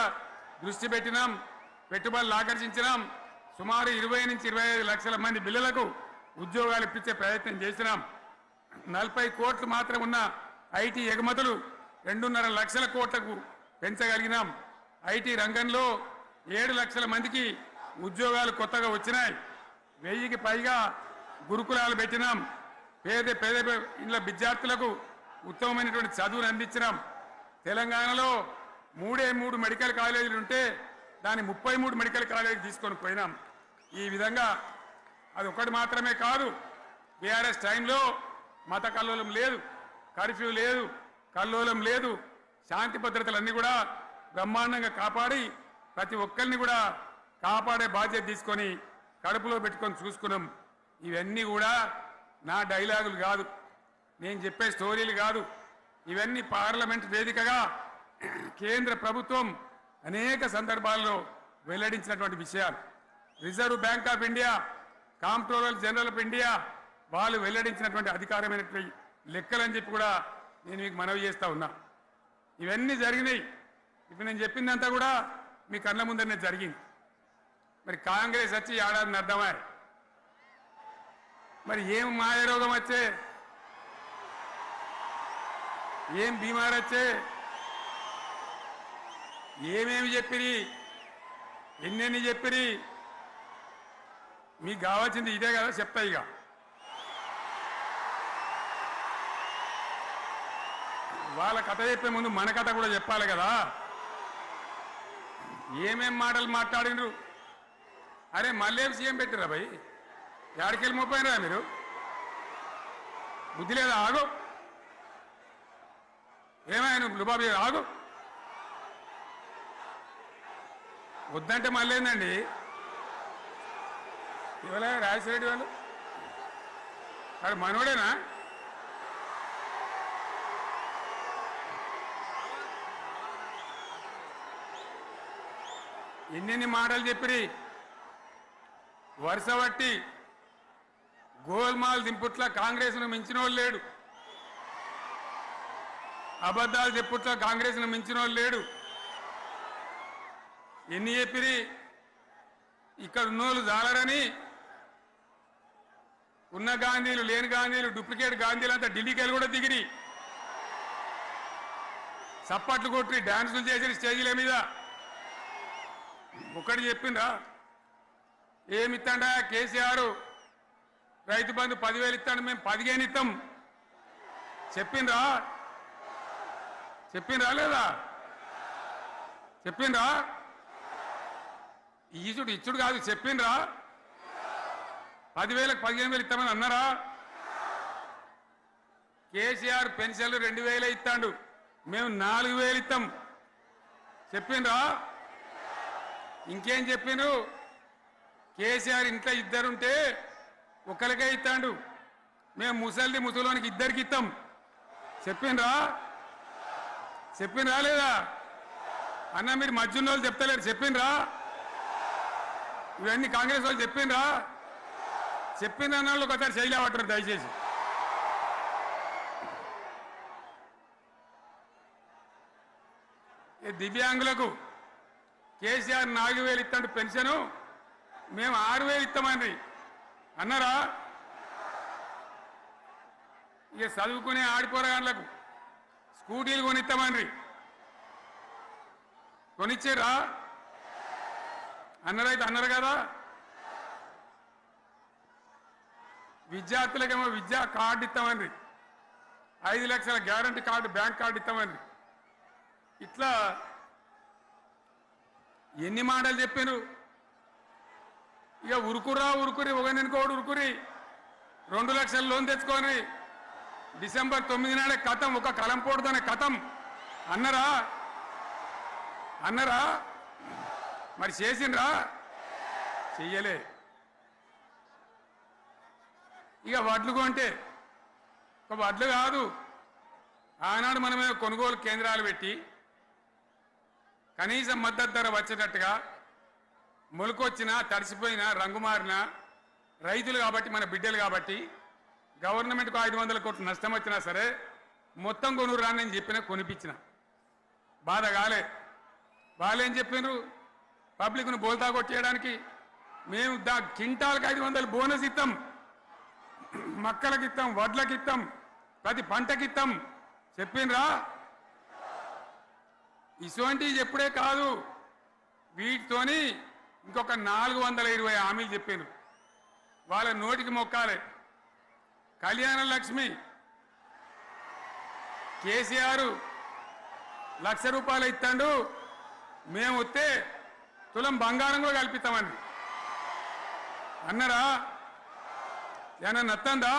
దృష్టి పెట్టినాం, పెట్టుబడులు ఆకర్షించినాం. సుమారు 20 నుంచి 25 లక్షల మంది పిల్లలకు ఉద్యోగాలు ఇప్పించే ప్రయత్నం చేసినాం. 40 కోట్లు మాత్రం ఉన్న ఐటీ ఎగుమతులు 2.5 లక్షల కోట్లకు పెంచగలిగినాం. ఐటీ రంగంలో 7 లక్షల మందికి ఉద్యోగాలు కొత్తగా వచ్చినాయి. 1000కి పైగా గురుకులాలు పెట్టినాం. పేద ఇళ్ళ విద్యార్థులకు ఉత్తమమైనటువంటి చదువును అందించినాం. తెలంగాణలో 3 మెడికల్ కాలేజీలు ఉంటే దాన్ని 33 మెడికల్ కాలేజీలు తీసుకొని పోయినాం. ఈ విధంగా అది ఒకటి మాత్రమే కాదు, బీఆర్ఎస్ టైంలో మత కల్లోలం లేదు, కర్ఫ్యూ లేదు, కల్లోలం లేదు, శాంతి భద్రతలన్నీ కూడా బ్రహ్మాండంగా కాపాడి ప్రతి ఒక్కరిని కూడా కాపాడే బాధ్యత తీసుకొని కడుపులో పెట్టుకొని చూసుకున్నాం. ఇవన్నీ కూడా నా డైలాగులు కాదు, నేను చెప్పే స్టోరీలు కాదు. ఇవన్నీ పార్లమెంట్ వేదికగా కేంద్ర ప్రభుత్వం అనేక సందర్భాల్లో వెల్లడించినటువంటి విషయాలు. Reserve bank of India, comptroller general of India వాళ్ళు వెల్లడించినటువంటి అధికారమైనటువంటి లెక్కలని చెప్పి కూడా నేను మీకు మనవి చేస్తా ఉన్నా. ఇవన్నీ జరిగినాయి. ఇప్పుడు నేను చెప్పిందంతా కూడా మీ కళ్ళ ముందరనే జరిగింది. మరి కాంగ్రెస్ వచ్చి ఏడాదిని అర్థమా? మరి ఏం మాయరోగం వచ్చే, ఏం బీమారు వచ్చే, ఏమేమి చెప్పిరి, ఎన్నెన్ని చెప్పిరి, మీకు కావాల్సింది ఇదే కదా, చెప్తా. ఇక వాళ్ళ కథ చెప్పే ముందు మన కథ కూడా చెప్పాలి కదా. ఏమేం మాటలు మాట్లాడినరు? అరే మళ్ళీ సీఎం పెట్టిరా భయ్, ఎక్కడికెళ్ళి మోపోయినరా మీరు? బుద్ధి లేదా? ఆగు. ఏమైనా లుబాబీ ఆగు. వద్దంటే మళ్ళీ ఏందండి ఇవాళ రాజశేఖరెడ్డి వాళ్ళు అది మనోడేనా? ఎన్నెన్ని మాటలు చెప్పిరి వరుస బట్టి గోల్మాల్ దింపుట్ల కాంగ్రెస్ను మించిన వాళ్ళు లేడు, అబద్ధాలు చెప్పుట్ల కాంగ్రెస్ను మించిన వాళ్ళు లేడు. ఎన్ని చెప్పిరి ఇక్కడ ఉన్నోళ్ళు జాలరని ఉన్న గాంధీలు లేని గాంధీలు డూప్లికేట్ గాంధీలు అంతా ఢిల్లీకి వెళ్ళి కూడా దిగిరి, చప్పట్లు కొట్టి డాన్సులు చేసి స్టేజీల మీద. ఒకటి చెప్పిండ్రా ఏమిత్తాడా కేసీఆర్ రైతు బంధు 10,000 ఇస్తాడు, మేము 15 ఇస్తాం చెప్పిండ్రా? చెప్పిండ్రా లేదా? చెప్పిండ్రా? ఈచుడు ఇచ్చుడు కాదు, చెప్పిండ్రా? 10,000కు 15,000 ఇస్తామని అన్నారా? కేసీఆర్ పెన్షన్లు 2,000 ఇస్తాడు, మేము 4,000 ఇస్తాం చెప్పిండ్రా? ఇంకేం చెప్పిండ్రు? కేసీఆర్ ఇంట్లో ఇద్దరుంటే ఒకరికే ఇస్తాడు, మేము ముసలోనికి ఇద్దరికి ఇస్తాం చెప్పిండ్రా? చెప్పిండ్రా లేదా? అన్న మీరు మధ్యన్న వాళ్ళు చెప్తలేరు, చెప్పిండ్రా? ఇవన్నీ కాంగ్రెస్ వాళ్ళు చెప్పిండ్రా? చెప్పింది అన్న వాళ్ళు ఒకసారి శైలి పట్టరు దయచేసి. దివ్యాంగులకు కేసీఆర్ 4,000 ఇస్తాడు పెన్షను, మేము 6,000 ఇస్తామండి అన్నారా? ఇక చదువుకునే ఆడిపోరగాళ్ళకు స్కూటీలు కొనిస్తామండి, కొనిచ్చారా? అన్నారైతే అన్నారు కదా. విద్యార్థులకేమో విద్యా కార్డు ఇస్తామండి, 5 లక్షల గ్యారంటీ కార్డు బ్యాంక్ కార్డు ఇస్తామండి. ఇట్లా ఎన్ని మాటలు చెప్పారు. ఇక ఉరుకురి ఒకరినికోడు ఉరుకురి 2 లక్షల లోన్ తెచ్చుకొని డిసెంబర్ 9 నాడే కథం, ఒక కలంపోడుతోనే కథం అన్నరా? అన్నరా? మరి చేసిండ్రా? చెయ్యలే. ఇక వడ్లు కొంటే ఒక వడ్లు కాదు, ఆనాడు మనమే కొనుగోలు కేంద్రాలు పెట్టి కనీసం మద్దతు ధర వచ్చేటట్టుగా మొలకొచ్చినా తడిసిపోయినా రంగు మారినా రైతులు కాబట్టి మన బిడ్డలు కాబట్టి గవర్నమెంట్కు 500 కోట్లు నష్టం వచ్చినా సరే మొత్తం కొనురా అని చెప్పినా కొనిపించిన బాధ కాలే. వాళ్ళేం చెప్పిండ్రు? పబ్లిక్ను బోల్తా కొట్టేయడానికి మేము క్వింటాల్కి 500 బోనస్ ఇస్తాం, మక్కలకి ఇస్తాం, వడ్లకి ఇస్తాం, ప్రతి పంటకి ఇస్తాం చెప్పిండ్రా? ఇటువంటివి చెప్పుడే కాదు, వీటితోని ఇంకొక 420 హామీలు చెప్పిండ్రు. వాళ్ళ నోటికి మొక్కాలి. కళ్యాణ లక్ష్మి కేసీఆర్ 1,00,000 రూపాయలు ఇస్తాడు, మేము వస్తే తులం బంగారం కూడా కల్పిస్తామండి అన్నారా? ఏమన్నా నత్తందా?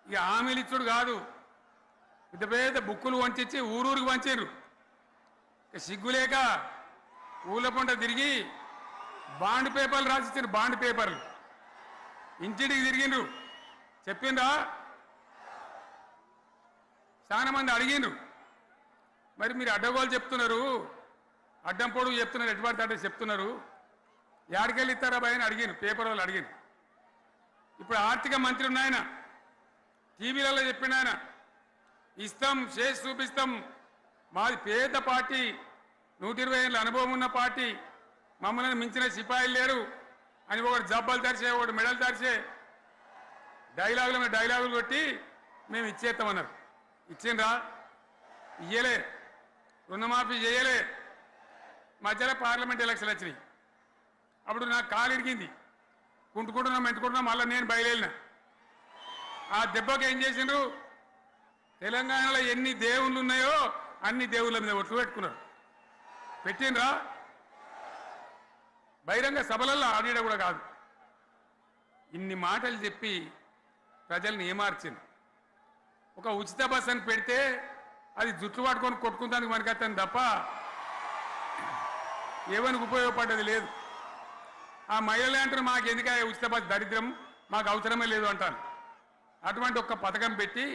ఇక హామీలు ఇచ్చుడు కాదు, పెద్ద పెద్ద బుక్కులు వంచి ఊరూరికి వంచారు. సిగ్గులేక ఊళ్ళ పంట తిరిగి బాండ్ పేపర్లు రాసిచ్చారు, బాండ్ పేపర్లు ఇంటికి తిరిగిండ్రు. చెప్పిండ్రా? చాలా మంది అడిగిండ్రు. మరి మీరు అడ్డగోలు చెప్తున్నారు, అడ్డం పొడుగు చెప్తున్నారు, ఎటువంటి అడ్డ చెప్తున్నారు, యాడికెళ్ళి ఇస్తారా భయ అని అడిగిండ్రు, పేపర్ వాళ్ళు అడిగిండ్రు. ఇప్పుడు ఆర్థిక మంత్రి ఉన్నాయన టీవీలలో చెప్పిన ఆయన ఇస్తాం, చేసి చూపిస్తాం, మాది పేద పార్టీ, 120 ఏళ్ళ అనుభవం ఉన్న పార్టీ, మమ్మల్ని మించిన సిపాయిలు లేరు అని ఒకటి జబ్బలు తరిచే ఒకటి మెడలు తరిచే డైలాగుల మీద డైలాగులు కొట్టి మేము ఇచ్చేస్తామన్నారు. ఇచ్చిండ్రా? ఇయ్యలే. రుణమాఫీ చేయలే. మధ్యలో పార్లమెంట్ ఎలక్షన్ వచ్చినాయి. అప్పుడు నాకు కాలు ఇరిగింది, కుంటుకుంటున్నాం మెంటుకుంటున్నాం, మళ్ళీ నేను బయలుదేరిన. ఆ దెబ్బకి ఏం చేసిండ్రు? తెలంగాణలో ఎన్ని దేవుళ్ళు ఉన్నాయో అన్ని దేవుళ్ళ మీద ఒట్లు పెట్టుకున్నారు. పెట్టిండ్రా? బహిరంగ సభలలో ఆడిడ కూడా కాదు. ఇన్ని మాటలు చెప్పి ప్రజల్ని ఏమార్చింది. ఒక ఉచిత బస్ అని పెడితే అది జుట్లు పట్టుకొని కొట్టుకుంటానికి మనకత్తాను తప్ప ఏమనికి ఉపయోగపడ్డది లేదు. ఆ మహిళలే అంటారు మాకు ఎందుకు ఉచిత బస్ దరిద్రం, మాకు అవసరమే లేదు అంటాను. అటువంటి ఒక్క పథకం పెట్టి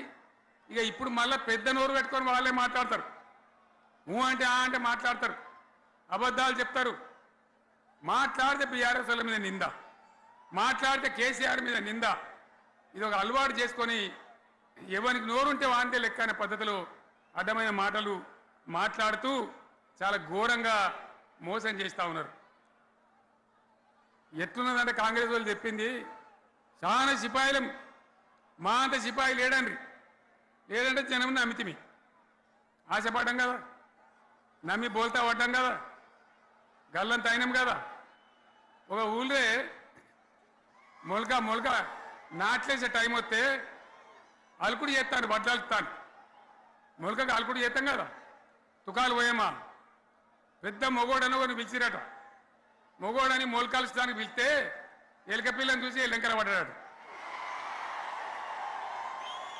ఇక ఇప్పుడు మళ్ళీ పెద్ద నోరు పెట్టుకొని వాళ్ళే మాట్లాడతారు. అంటే ఆ అంటే మాట్లాడతారు, అబద్ధాలు చెప్తారు. మాట్లాడితే బీఆర్ఎస్ వాళ్ళ మీద నింద, మాట్లాడితే కేసీఆర్ మీద నింద. ఇది ఒక అలవాటు చేసుకొని ఎవరికి నోరుంటే వాంతే లెక్క అనే పద్ధతిలో అడ్డమైన మాటలు మాట్లాడుతూ చాలా ఘోరంగా మోసం చేస్తూ ఉన్నారు. ఎట్లున్నదంటే కాంగ్రెస్ వాళ్ళు చెప్పింది చాలా సిపాయిలం, మా అంత సిపాయి లేడండి. లేదంటే జనం నమ్మితిమి, ఆశపడ్డాం కదా, నమ్మి బోల్తా పడ్డాం కదా, గల్లంత అయినాం కదా. ఒక ఊళ్ళే మొలక నాట్లేసే టైం వస్తే అలుకుడు చేస్తాను, బట్టలుస్తాను. మొలకకు అలుకుడు చేస్తాం కదా, తుకాలు పోయేమా పెద్ద మొగోడని ఒకరిని పిలిచిరట. మొగోడని మొలకలుస్తానికి పిలిస్తే ఎలక పిల్లని చూసి ఎల్లంకర పడ్డాడు.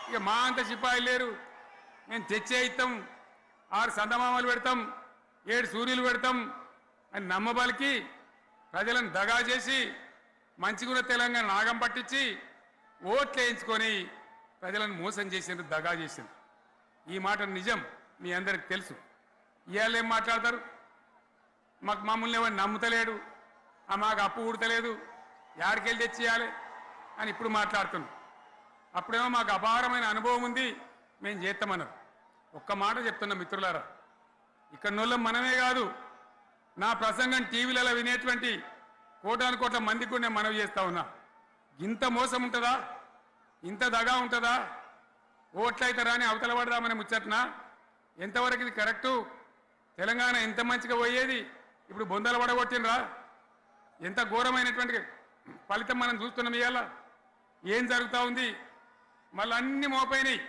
ఇక మా అంత సిపాయిలు లేరు, మేము తెచ్చే ఇస్తాం, 6 సందమామలు పెడతాం, 7 సూర్యులు పెడతాం అని నమ్మబలికి ప్రజలను దగా చేసి మంచిగున్న తెలంగాణ నాగం పట్టించి ఓట్లు వేయించుకొని ప్రజలను మోసం చేసిండ్రు, దగా చేసిండ్రు. ఈ మాట నిజం, మీ అందరికి తెలుసు. ఇవాళ ఏం మాట్లాడతారు, మాకు మమ్మల్ని ఎవరు నమ్ముతలేడు, మాకు అప్పు ఉడతలేదు, యాడికెళ్ళి తెచ్చియాలి అని ఇప్పుడు మాట్లాడుతున్నాం. అప్పుడేమో మాకు అపారమైన అనుభవం ఉంది, మేము చేస్తామన్నారు. ఒక్క మాట చెప్తున్నా మిత్రులారా, ఇక్కడ నోళ్ళం మనమే కాదు, నా ప్రసంగం టీవీలలో వినేటువంటి కోటాను కోట్ల మందికి కూడా నేను మనవి చేస్తా ఉన్నా. ఇంత మోసం ఉంటుందా, ఇంత దగా ఉంటుందా? ఓట్లయితారా అని అవతల పడదామని ముచ్చట్నా? ఎంతవరకు ఇది కరెక్టు? తెలంగాణ ఎంత మంచిగా పోయేది, ఇప్పుడు బొందలు పడగొట్టినరా? ఎంత ఘోరమైనటువంటి ఫలితం మనం చూస్తున్నాం. ఇవాళ ఏం జరుగుతూ ఉంది? మళ్ళీ అన్ని మోపైనాయి.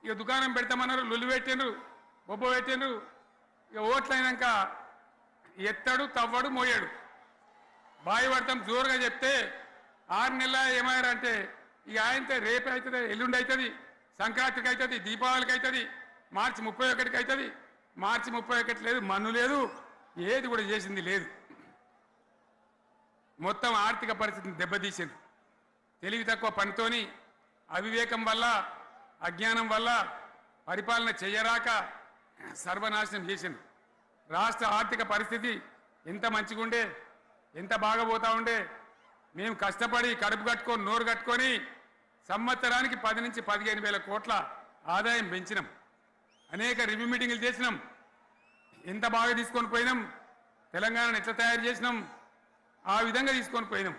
ఇక దుకాణం పెడతామన్నారు, లొల్లు పెట్టిండ్రు, బొబ్బ పెట్టిండ్రు. ఇక ఓట్లయినాక ఎత్తడు, తవ్వడు, మోయాడు. బాయి పడతాం జోరుగా చెప్తే 6 నెలల ఏమయ్యారంటే ఇక ఆయనతో రేపు అవుతుంది, ఎల్లుండి అవుతుంది, సంక్రాంతికి అవుతుంది, దీపావళికి అవుతుంది, మార్చి 31కి అవుతుంది. మార్చి 31 లేదు, మన్ను లేదు, ఏది కూడా చేసింది లేదు. మొత్తం ఆర్థిక పరిస్థితిని దెబ్బతీసింది. తెలివి తక్కువ పనితోని, అవివేకం వల్ల, అజ్ఞానం వల్ల పరిపాలన చేయరాక సర్వనాశనం చేసింది. రాష్ట్ర ఆర్థిక పరిస్థితి ఎంత మంచిగా ఉండే, ఎంత బాగా పోతా ఉండే. మేము కష్టపడి కడుపు కట్టుకొని నోరు కట్టుకొని సంవత్సరానికి 10 నుంచి 15 వేల కోట్ల ఆదాయం పెంచినాం. అనేక రివ్యూ మీటింగులు చేసినాం. ఎంత బాగా తీసుకొని పోయినాం, తెలంగాణను ఎట్లా తయారు చేసినాం, ఆ విధంగా తీసుకొని పోయినాం.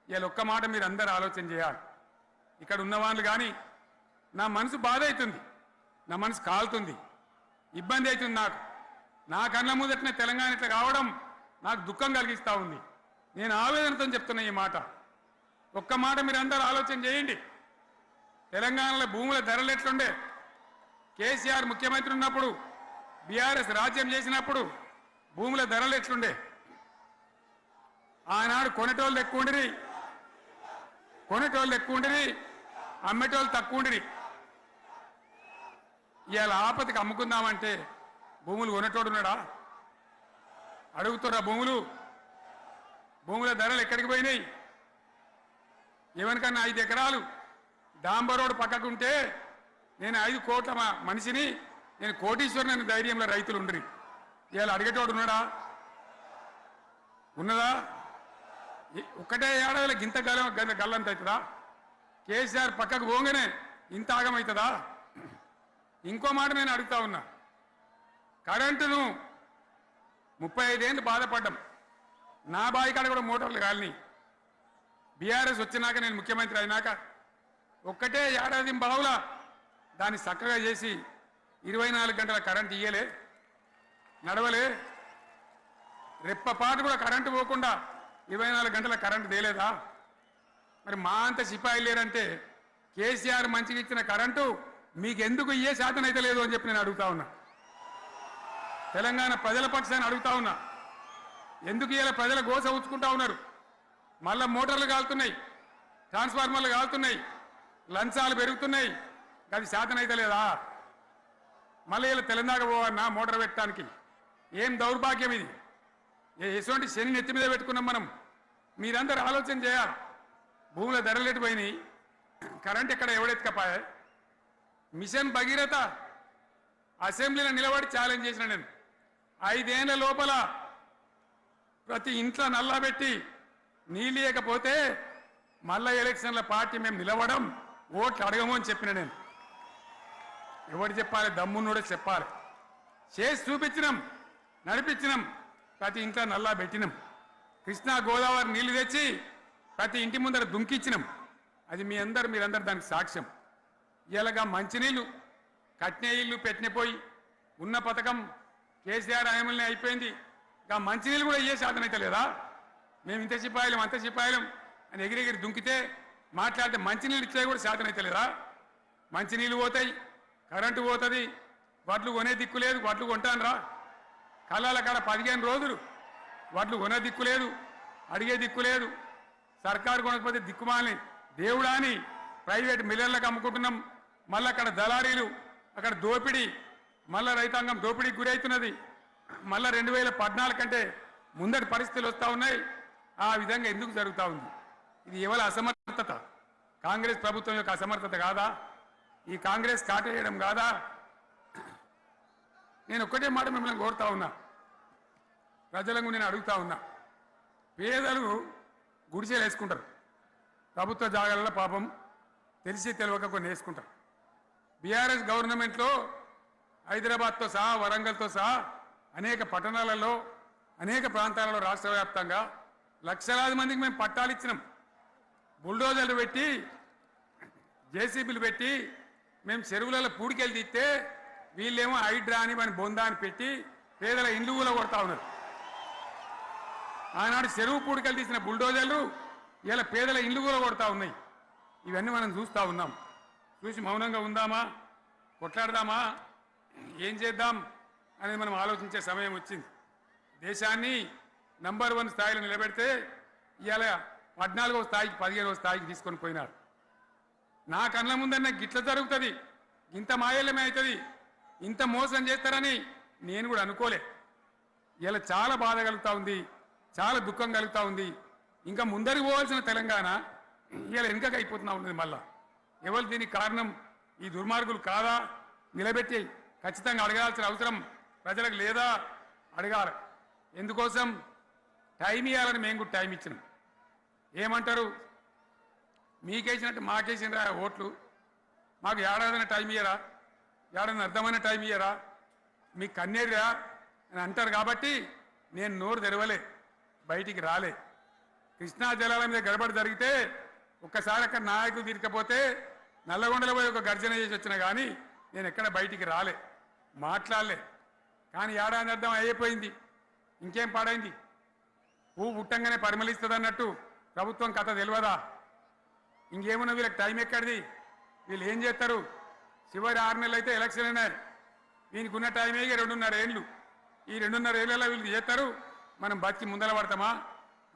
ఇవాళ ఒక్క మాట మీరు అందరూ ఆలోచన చేయాలి. ఇక్కడ ఉన్న వాళ్ళు కానీ నా మనసు బాధ అవుతుంది, నా మనసు కాలుతుంది, ఇబ్బంది అవుతుంది. నా కళ్ళ ముందటనే తెలంగాణ ఇట్లా కావడం నాకు దుఃఖం కలిగిస్తూ ఉంది. నేను ఆవేదనతో చెప్తున్నా ఈ మాట. ఒక్క మాట మీరు అందరూ ఆలోచన చేయండి. తెలంగాణలో భూముల ధరలు ఎట్లుండే? కేసీఆర్ ముఖ్యమంత్రి ఉన్నప్పుడు, బీఆర్ఎస్ రాజ్యం చేసినప్పుడు భూముల ధరలు ఎట్లుండే? ఆనాడు కొనేటోళ్ళు ఎక్కువ ఉండిరి, అమ్మేటోళ్ళు తక్కువ ఉండిరి. ఇవాళ ఆపతికి అమ్ముకుందామంటే భూములు కొనేటోడున్నాడా? అడుగుతున్నా భూముల ధరలు ఎక్కడికి పోయినాయి? ఎవరికన్నా 5 ఎకరాలు డాంబర్ రోడ్ పక్కకుంటే నేను 5 కోట్ల మనిషిని, నేను కోటీశ్వరుని అనే ధైర్యంలో రైతులు ఉండరు. ఇవాళ అడిగేటోడు ఉన్నాడా? ఉన్నదా? ఒక్కటే ఏడాదిలో గింత గల్లంత అవుతుందా? కేసీఆర్ పక్కకు పోగానే ఇంత ఆగమవుతుందా? ఇంకో మాట నేను అడుగుతా ఉన్నా. కరెంటును 35 ఏళ్ళు బాధపడ్డాం. నా బావి కాడ కూడా మోటార్లు కాలినాయి. బీఆర్ఎస్ వచ్చినాక, నేను ముఖ్యమంత్రి అయినాక ఒక్కటే ఏడాది బావులా దాన్ని చక్కగా చేసి 24 గంటల కరెంటు ఇయ్యలే, నడవలే. రెప్పపాటు కూడా కరెంటు పోకుండా 24 గంటల కరెంటు తేలేదా? మరి మా అంత సిపాయి లేరంటే కేసీఆర్ మంచిగా ఇచ్చిన కరెంటు మీకెందుకు ఇయ్యే శాతం అయితే లేదు అని చెప్పి నేను అడుగుతా ఉన్నా. తెలంగాణ ప్రజల పక్షాన్ని అడుగుతా ఉన్నా. ఎందుకు ఇలా ప్రజల గోస ఉంచుకుంటా ఉన్నారు? మళ్ళా మోటార్లు కాలుతున్నాయి, ట్రాన్స్ఫార్మర్లు కాలుతున్నాయి, లంచాలు పెరుగుతున్నాయి. అది శాతనైతే లేదా? మళ్ళీ ఇలా తెలంగాణ పోవన్నా మోటార్ పెట్టడానికి? ఏం దౌర్భాగ్యం ఇది! ఎటువంటి శని నెత్తి మీద పెట్టుకున్నాం మనం. మీరందరూ ఆలోచన చేయాలి. భూముల ధరలేటు పోయినాయి, కరెంట్ ఎక్కడ ఎవడెత్తుకపోయా? మిషన్ భగీరథ అసెంబ్లీలో నిలబడి ఛాలెంజ్ చేసిన నేను. 5 ఏళ్ల లోపల ప్రతి ఇంట్లో నల్లా పెట్టి నీళ్ళేయకపోతే మళ్ళా ఎలక్షన్ల పార్టీ మేము నిలవడం, ఓట్లు అడగము అని చెప్పిన నేను. ఎవరు చెప్పాలి? దమ్మున్నోడే చెప్పాలి. చేసి చూపించినాం, నడిపించినాం, ప్రతి ఇంట్లో నల్లా పెట్టినాం. కృష్ణా గోదావరి నీళ్లు తెచ్చి ప్రతి ఇంటి ముందర దుంకిచ్చినాం. అది మీరందరూ దానికి సాక్ష్యం. ఇలాగా మంచినీళ్ళు కట్నే ఇల్లు పెట్టినపోయి ఉన్న పథకం కేసీఆర్ ఆయమల్ని అయిపోయింది. ఇంకా మంచినీళ్ళు కూడా ఇయ్యే శాతం అయితే లేదా? మేము ఇంత సిపాయిలం అంత సిపాయిలం అని ఎగిరెగిరి దుంకితే మాట్లాడితే మంచినీళ్ళు ఇచ్చే కూడా శాతం అయితే లేదా? మంచినీళ్ళు పోతాయి, కరెంటు పోతుంది, వడ్లు కొనే దిక్కు లేదు. వడ్లు కొంటాను రా, కళ్ళాల కాడ 15 రోజులు వడ్లు కొనే దిక్కు లేదు, అడిగే దిక్కు లేదు. సర్కారు కొనకపోతే దిక్కుమాలని దేవుడా అని ప్రైవేట్ మిల్లర్లకు అమ్ముకుంటున్నాం. మళ్ళీ అక్కడ దళారీలు, అక్కడ దోపిడీ, మళ్ళీ రైతాంగం దోపిడీకి గురవుతున్నది. మళ్ళీ 2014 కంటే ముందటి పరిస్థితులు వస్తూ ఉన్నాయి. ఆ విధంగా ఎందుకు జరుగుతూ ఉంది? ఇది ఎవరి అసమర్థత? కాంగ్రెస్ ప్రభుత్వం యొక్క అసమర్థత కాదా? ఈ కాంగ్రెస్ కాటేయడం కాదా? నేను ఒక్కటే మాట మిమ్మల్ని కోరుతా ఉన్నా, ప్రజలకు నేను అడుగుతా ఉన్నా. పేదలు గుడిసెలు వేసుకుంటారు, ప్రభుత్వ జాగాలలో పాపం తెలిసి తెలియక కొన్ని వేసుకుంటారు. బీఆర్ఎస్ గవర్నమెంట్లో హైదరాబాద్తో సహా, వరంగల్తో సహా అనేక పట్టణాలలో, అనేక ప్రాంతాలలో రాష్ట్ర వ్యాప్తంగా లక్షలాది మందికి మేము పట్టాలు ఇచ్చినాం. బుల్డోజర్లు పెట్టి, జేసీబీలు పెట్టి మేము చెరువులలో పూడికెళ్ళి తీస్తే వీళ్ళేమో హైడ్రా అని మన బొందా అని పెట్టి పేదల ఇండ్లు కూడా కొడతా ఉన్నారు. ఆనాడు చెరువు పూడికెళ్ళి తీసిన బుల్డోజర్లు ఇలా పేదల ఇండ్లు కూడా కొడతా ఉన్నాయి. ఇవన్నీ మనం చూస్తూ ఉన్నాం. చూసి మౌనంగా ఉందామా, కొట్లాడదామా, ఏం చేద్దాం అనేది మనం ఆలోచించే సమయం వచ్చింది. దేశాన్ని నంబర్ 1 స్థాయిలో నిలబెడితే ఇవాళ 14వ స్థాయికి 15వ స్థాయికి తీసుకొని పోయినారు. నా కళ్ళ ముందన్న గిట్ల జరుగుతుంది, ఇంత మాయల్యమే అవుతుంది, ఇంత మోసం చేస్తారని నేను కూడా అనుకోలే. ఇలా చాలా బాధ కలుగుతూ ఉంది, చాలా దుఃఖం కలుగుతూ ఉంది. ఇంకా ముందరికి పోవాల్సిన తెలంగాణ ఇలా వెనుకకు అయిపోతున్నా ఉన్నది. మళ్ళా ఎవరు దీనికి కారణం? ఈ దుర్మార్గులు కాదా? నిలబెట్టి ఖచ్చితంగా అడగాల్సిన అవసరం ప్రజలకు లేదా? అడగాలి. ఎందుకోసం? టైం ఇవ్వాలని మేము కూడా టైం ఇచ్చినాం. ఏమంటారు? మీకేసినట్టు మాకేసినరా ఓట్లు, మాకు ఏడాదిన టైం ఇయ్యరా, ఏడాదిన అర్థమైన టైం ఇయ్యరా, మీకు కన్నేరురా అని అంటారు. కాబట్టి నేను నోరు తెరవలే, బయటికి రాలే. కృష్ణా జలాల మీద గడబడి జరిగితే ఒక్కసారి అక్కడ నాయకులు తీరకపోతే నల్లగొండలో పోయి ఒక గర్జన చేసి వచ్చినా కానీ నేను ఎక్కడ బయటికి రాలే, మాట్లాడలే. కానీ ఏడాది అర్థం అయిపోయింది, ఇంకేం పాడైంది? పువ్వు పుట్టంగానే పరిమళిస్తుంది అన్నట్టు ప్రభుత్వం కథ తెలియదా? ఇంకేమున్నా వీళ్ళకి టైం ఎక్కడిది? వీళ్ళు ఏం చేస్తారు? చివరి 6 నెలలు అయితే ఎలక్షన్ అయినాయి. వీనికి ఉన్న టైమే 2.5 ఏళ్ళు. ఈ 2.5 ఏళ్ళలో వీళ్ళు చేస్తారు, మనం బతికి ముందర పడతామా?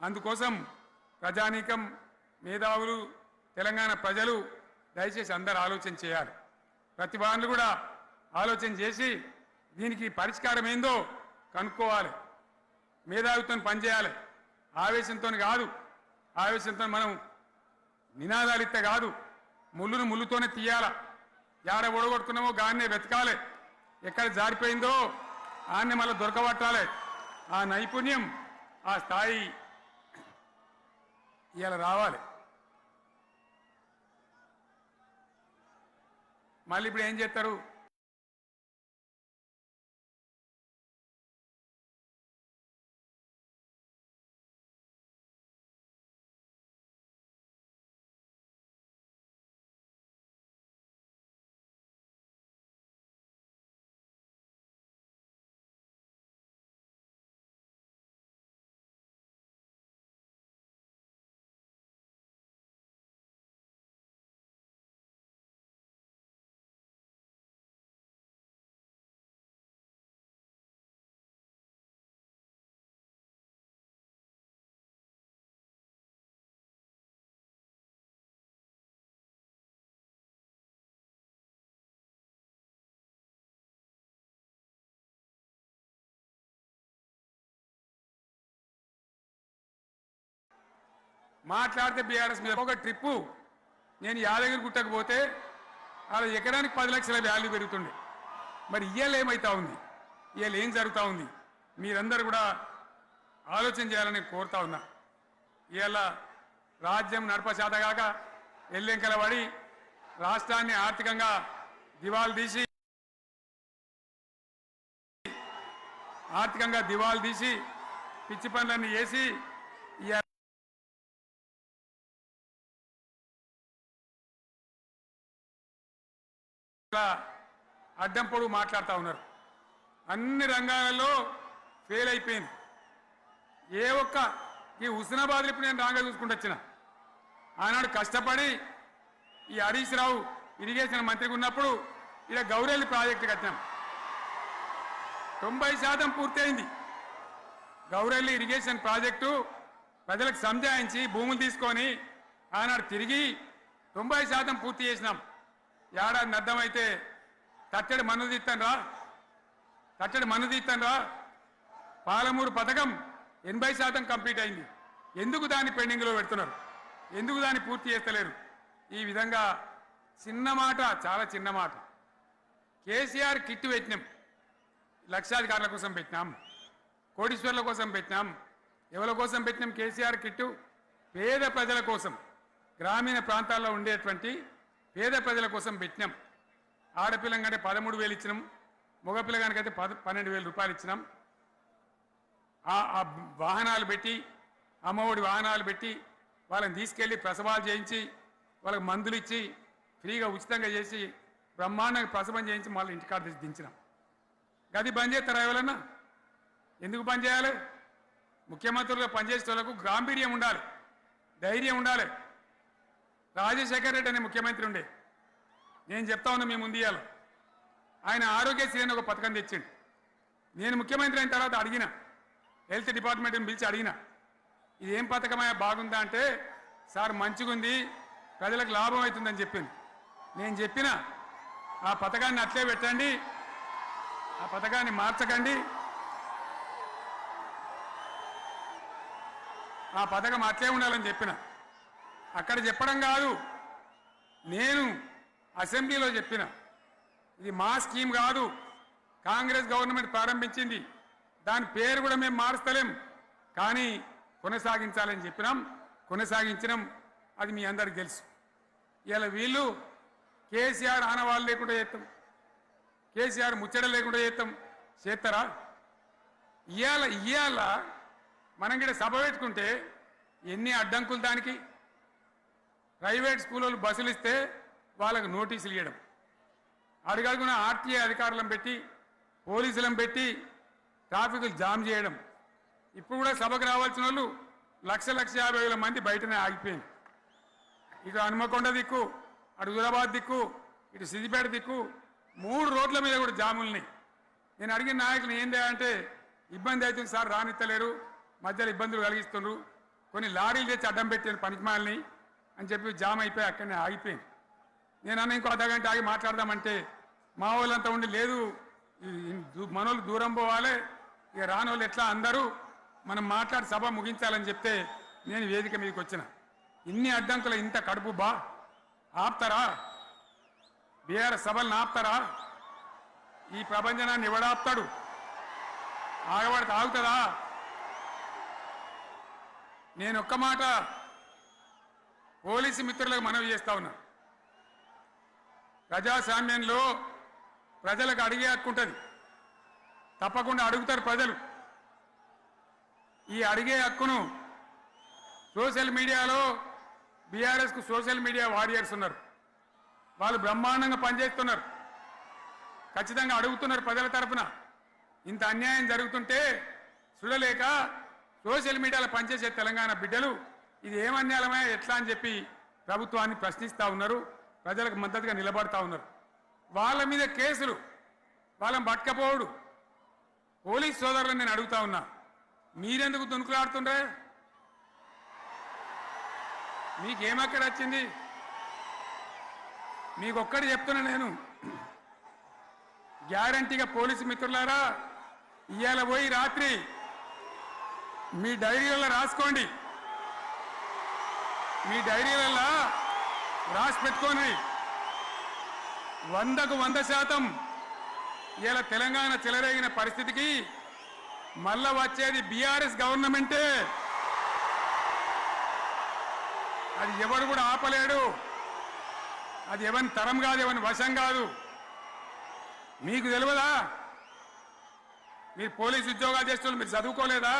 అందుకోసం ప్రజానీకం, మేధావులు, తెలంగాణ ప్రజలు దయచేసి అందరూ ఆలోచన చేయాలి. ప్రతిభానులు కూడా ఆలోచన చేసి దీనికి పరిష్కారం ఏందో కనుక్కోవాలి. మేధావితో పనిచేయాలి, ఆవేశంతో కాదు. ఆవేశంతో మనం నినాదాలు ఇస్తే కాదు, ముళ్ళును ముళ్ళుతోనే తీయాల. యాడ ఒడగొట్టుకున్నామో గాన్నే వెతకాలి, ఎక్కడ జారిపోయిందో ఆన్నే మళ్ళీ దొరకబట్టాలి. ఆ నైపుణ్యం, ఆ స్థాయి ఇవాళ రావాలి. మళ్ళీ ఇప్పుడు ఏం చేస్తారు? మాట్లాడితే బీఆర్ఎస్ మీద ఒక ట్రిప్పు నేను యాదగిరి గుట్టకు పోతే అలా ఎకరానికి 10 లక్షల వాల్యూ పెరుగుతుండే. మరి ఇవాళ ఏమవుతా ఉంది, ఇవాళ ఏం జరుగుతూ ఉంది, మీరందరూ కూడా ఆలోచన చేయాలని కోరుతా ఉన్నా. ఇవాళ రాజ్యం నడపశాతగాక ఎల్లెంకల పడి రాష్ట్రాన్ని ఆర్థికంగా దివాలు తీసి పిచ్చి పనులన్నీ చేసి అడ్డం పొడుగు మాట్లాడుతూ ఉన్నారు. అన్ని రంగాలలో ఫెయిల్ అయిపోయింది. ఏ ఒక్క ఈ హుస్నాబాద్ ఇప్పుడు నేను రాగా చూసుకుంటూ వచ్చిన ఆనాడు కష్టపడి ఈ హరీష్ రావు ఇరిగేషన్ మంత్రిగా ఉన్నప్పుడు ఇలా గౌరెల్లి ప్రాజెక్టు కట్టినాం. 90% పూర్తయింది. గౌరెల్లి ఇరిగేషన్ ప్రాజెక్టు ప్రజలకు సంజాయించి భూములు తీసుకొని ఆనాడు తిరిగి 90% పూర్తి చేసినాం. ఏడాది అర్థమైతే తట్టడి మన్ను తీస్తాను రా పాలమూరు పథకం 80% కంప్లీట్ అయింది. ఎందుకు దాన్ని పెండింగ్లో పెడుతున్నారు, ఎందుకు దాన్ని పూర్తి చేస్తలేరు? ఈ విధంగా చిన్న మాట, చాలా చిన్న మాట. కేసీఆర్ కిట్టు పెట్టినాం, లక్షాధికారుల కోసం పెట్టినాం, కోటీశ్వర్ల కోసం పెట్టినాం. ఎవరి కోసం పెట్టినాం కేసీఆర్ కిట్టు? పేద ప్రజల కోసం, గ్రామీణ ప్రాంతాల్లో ఉండేటువంటి పేద ప్రజల కోసం పెట్టినాం. ఆడపిల్లకంటే 13,000 ఇచ్చినాం, మగపిల్లగానికైతే 12,000 రూపాయలు ఇచ్చినాం. ఆ వాహనాలు పెట్టి, అమ్మఒడి వాహనాలు పెట్టి వాళ్ళని తీసుకెళ్ళి ప్రసవాలు చేయించి వాళ్ళకి మందులు ఇచ్చి ఫ్రీగా ఉచితంగా చేసి బ్రహ్మాండంగా ప్రసవం చేయించి మళ్ళీ ఇంటికాడ దించినాం. గది బంద్ చేస్తారా ఎవరన్నా? ఎందుకు బంద్ చేయాలి? ముఖ్యమంత్రులుగా పనిచేసే వాళ్ళకు గాంభీర్యం ఉండాలి, ధైర్యం ఉండాలి. రాజశేఖర రెడ్డి అనే ముఖ్యమంత్రి ఉండే, నేను చెప్తా ఉన్నా మీ ముందు ఇయ్యాల. ఆయన ఆరోగ్యశ్రీ అని ఒక పథకం తెచ్చిండు. నేను ముఖ్యమంత్రి అయిన తర్వాత అడిగిన, హెల్త్ డిపార్ట్మెంట్ని పిలిచి అడిగిన, ఇది ఏం పథకమయ్యా బాగుందా అంటే, సార్ మంచిగుంది, ప్రజలకు లాభం అవుతుందని చెప్పింది. నేను చెప్పిన ఆ పథకాన్ని అట్లే పెట్టండి, ఆ పథకాన్ని మార్చకండి, ఆ పథకం అట్లే ఉండాలని చెప్పిన. అక్కడ చెప్పడం కాదు, నేను అసెంబ్లీలో చెప్పిన, ఇది మా స్కీమ్ కాదు, కాంగ్రెస్ గవర్నమెంట్ ప్రారంభించింది, దాని పేరు కూడా మేము మారుస్తలేం, కానీ కొనసాగించాలని చెప్పినాం, కొనసాగించినాం. అది మీ అందరికి తెలుసు. ఇలా వీళ్ళు కేసీఆర్ ఆనవాళ్ళు లేకుండా చేస్తాం, కేసీఆర్ ముచ్చట లేకుండా చేస్తారా? ఇవాళ మనం కూడా సభ పెట్టుకుంటే ఎన్ని అడ్డంకులు దానికి. ప్రైవేట్ స్కూళ్ళు బస్సులు ఇస్తే వాళ్ళకు నోటీసులు ఇవ్వడం, అడుగడుగున ఆర్టీఏ అధికారులను పెట్టి పోలీసులను పెట్టి ట్రాఫిక్లు జామ్ చేయడం. ఇప్పుడు కూడా సభకు రావాల్సిన వాళ్ళు 1,50,000 మంది బయటనే ఆగిపోయింది. ఇటు హనుమకొండ దిక్కు, అటు హుజరాబాద్ దిక్కు, ఇటు సిద్దిపేట దిక్కు 3 రోడ్ల మీద కూడా జాముల్ని. నేను అడిగిన నాయకులు ఏందే అంటే, ఇబ్బంది అవుతుంది సార్, రానిత్తలేరు, మధ్యలో ఇబ్బందులు కలిగిస్తున్నారు, కొన్ని లారీలు తెచ్చి అడ్డం పెట్టాను పనికిమాలని అని చెప్పి జామ్ అయిపోయి అక్కడనే ఆగిపోయింది. నేను అన్న ఇంకో అర్ధగంట ఆగి మాట్లాడదామంటే మా వాళ్ళంతా ఉండి, లేదు మనోళ్ళు దూరం పోవాలి, ఇక రానోళ్ళు ఎట్లా అందరూ మనం మాట్లాడి సభ ముగించాలని చెప్తే నేను వేదిక మీదకి వచ్చిన. ఇన్ని అడ్డంకులు, ఇంత కడుపు ఆపుతారా? బీఆర్ఎస్ సభలను ఆపుతారా? ఈ ప్రపంచనాన్ని ఎవడాపుతాడు? ఆగబడితే ఆగుతుందా? నేను ఒక్క మాట పోలీసు మిత్రులకు మనవి చేస్తా ఉన్నా. ప్రజాస్వామ్యంలో ప్రజలకు అడిగే హక్కు ఉంటుంది, తప్పకుండా అడుగుతారు ప్రజలు. ఈ అడిగే హక్కును సోషల్ మీడియాలో బీఆర్ఎస్కు సోషల్ మీడియా వారియర్స్ ఉన్నారు, వాళ్ళు బ్రహ్మాండంగా పనిచేస్తున్నారు, ఖచ్చితంగా అడుగుతున్నారు ప్రజల తరఫున. ఇంత అన్యాయం జరుగుతుంటే చూడలేక సోషల్ మీడియాలో పనిచేసే తెలంగాణ బిడ్డలు ఇది ఏమన్యాయమే ఎట్లా అని చెప్పి ప్రభుత్వాన్ని ప్రశ్నిస్తూ ఉన్నారు, ప్రజలకు మద్దతుగా నిలబడతా ఉన్నారు. వాళ్ళ మీద కేసులు, వాళ్ళని పట్టుకపోవడు. పోలీస్ సోదరులను నేను అడుగుతా ఉన్నా, మీరెందుకు దునుకులాడుతుండ్రే? మీకేమక్కడ వచ్చింది? మీకొక్కటి చెప్తున్నా నేను, గ్యారంటీగా పోలీసు మిత్రులారా, ఇవాళ పోయి రాత్రి మీ డైరీలలో రాసుకోండి, మీ డైరీలలో రాసి పెట్టుకొని 100కు 100% ఇలా తెలంగాణ చెలరేగిన పరిస్థితికి మళ్ళా వచ్చేది బీఆర్ఎస్ గవర్నమెంటే. అది ఎవరు కూడా ఆపలేడు. అది ఎవరి తరం కాదు, ఎవరి వశం కాదు. మీకు తెలియదా? మీరు పోలీసు ఉద్యోగాలు చేస్తున్నారు, మీరు చదువుకోలేదా?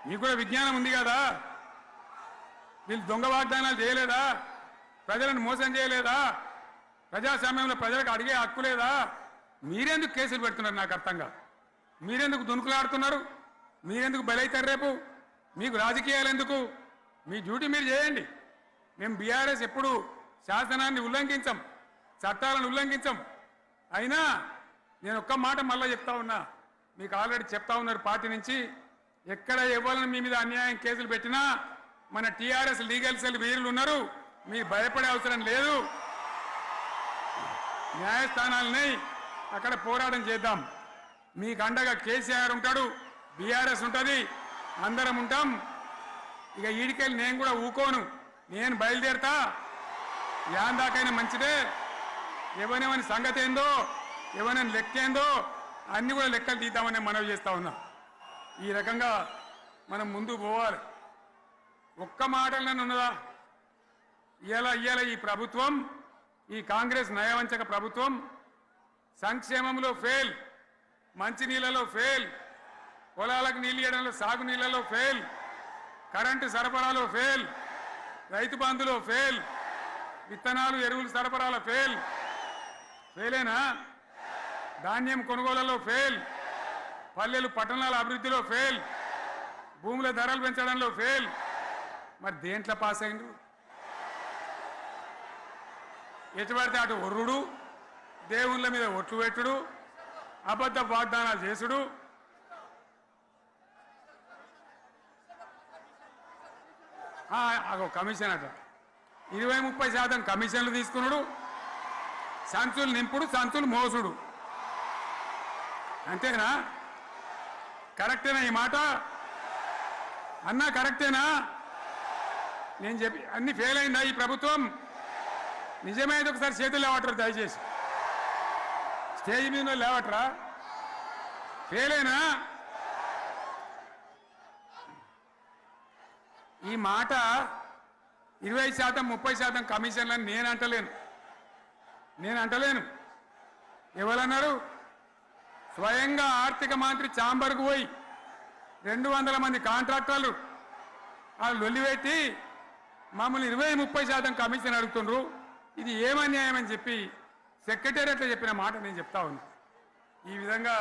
మీకు కూడా విజ్ఞానం ఉంది కదా? వీళ్ళు దొంగ వాగ్దానాలు చేయలేదా? ప్రజలను మోసం చేయలేదా? ప్రజాస్వామ్యంలో ప్రజలకు అడిగే హక్కు లేదా? మీరెందుకు కేసులు పెడుతున్నారు? నాకు అర్థం కాదు. మీరెందుకు దునుకులాడుతున్నారు? మీరెందుకు బలైతారు? రేపు మీకు రాజకీయాలు ఎందుకు? మీ డ్యూటీ మీరు చేయండి. మేము బీఆర్ఎస్ ఎప్పుడు శాసనాన్ని ఉల్లంఘించం, చట్టాలను ఉల్లంఘించం. అయినా నేను ఒక్క మాట మళ్ళీ చెప్తా ఉన్నా, మీకు ఆల్రెడీ చెప్తా ఉన్నారు పార్టీ నుంచి, ఎక్కడ ఎవరిని మీ మీద అన్యాయం కేసులు పెట్టినా మన టీఆర్ఎస్ లీగల్ సెల్ వీరులు ఉన్నారు. మీరు భయపడే అవసరం లేదు. న్యాయస్థానాలని అక్కడ పోరాటం చేద్దాం. మీకు అండగా కేసీఆర్ ఉంటాడు, బీఆర్ఎస్ ఉంటుంది, అందరం ఉంటాం. ఇక ఈడికెళ్ళి నేను కూడా ఊకోను. నేను బయలుదేరతా. యాందాకైనా మంచిదే. ఎవరెవరి సంగతి ఏందో, ఎవరైనా లెక్క ఏందో అన్ని కూడా లెక్కలు తీద్దామని మనవి చేస్తా ఉన్నా. ఈ రకంగా మనం ముందుకు పోవాలి. ఒక్క మాటలనే ఉన్నదా? ఇవాళ ఈ ప్రభుత్వం, ఈ కాంగ్రెస్ నయవంచక ప్రభుత్వం సంక్షేమంలో ఫెయిల్, మంచినీళ్ళలో ఫెయిల్, పొలాలకు నీళ్ళు ఇవ్వడంలో, సాగు నీళ్లలో ఫెయిల్, కరెంటు సరఫరాలో ఫెయిల్, రైతు బంధులో ఫెయిల్, విత్తనాలు ఎరువులు సరఫరాలో ఫెయిలేనా? ధాన్యం కొనుగోళ్లలో ఫెయిల్, పల్లెలు పట్టణాల అభివృద్ధిలో ఫెయిల్, భూముల ధరలు పెంచడంలో ఫెయిల్. మరి దేంట్లో పాస్ అయిండు? ఎటు పడితే అటు ఒర్రుడు, దేవుళ్ళ మీద ఒట్లు పెట్టుడు, అబద్ధ వాగ్దానాలు చేసుడు. కమిషన్ అట 20-30% కమిషన్లు తీసుకున్నాడు, సంచులు నింపుడు, సంచులు మోసుడు. అంతేనా? కరెక్టేనా ఈ మాట? అన్నా కరెక్టేనా? నేను చెప్పి అన్ని ఫెయిల్ అయిందా ఈ ప్రభుత్వం? నిజమైతే ఒకసారి చేతులు లేవటరు దయచేసి. స్టేజ్ మీద లేవటరా? ఫెయిలేనా? ఈ మాట 20% 30% కమిషన్లని నేను అంటలేను. ఎవరన్నారు? స్వయంగా ఆర్థిక మంత్రి చాంబర్కు పోయి 200 మంది కాంట్రాక్టర్లు వాళ్ళు లొల్లిపెట్టి మమ్మల్ని 20-30% కమిషన్ అడుగుతుండ్రు, ఇది ఏమన్యాయమని చెప్పి సెక్రటేరియట్లో చెప్పిన మాట నేను చెప్తా ఉన్నా. ఈ విధంగా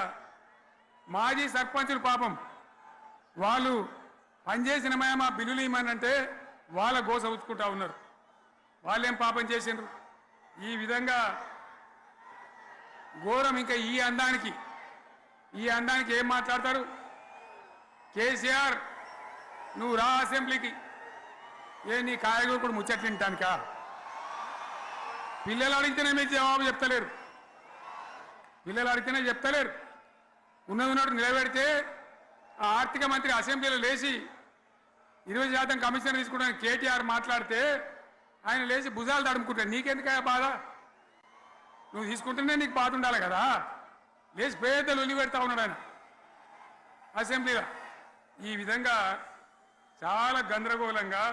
మాజీ సర్పంచులు పాపం వాళ్ళు పనిచేసిన మా బిల్లులు ఇమ్మనంటే వాళ్ళ గోస ఉంచుకుంటా ఉన్నారు. వాళ్ళేం పాపం చేసిండ్రు? ఈ విధంగా ఘోరం. ఇంకా ఈ అందానికి ఏం మాట్లాడతారు? కేసీఆర్ నువ్వు రా అసెంబ్లీకి. నీ కాయగూరకుడు ముచ్చట్లు తింటానికా? పిల్లలు అడిగితేనే మీరు జవాబు చెప్తలేరు. ఉన్నట్టు నిలబెడితే ఆ ఆర్థిక మంత్రి అసెంబ్లీలో లేచి 20% కమిషన్ తీసుకోవడానికి కేటీఆర్ మాట్లాడితే ఆయన లేచి భుజాలు తడుముకుంటాడు. నీకెందుకయ్యా బాధ? నువ్వు తీసుకుంటేనే నీకు బాధ ఉండాలి కదా. లేచి పేదలు ఉల్లి పెడతా ఉన్నాడు ఆయన అసెంబ్లీలో. ఈ విధంగా చాలా గందరగోళంగా,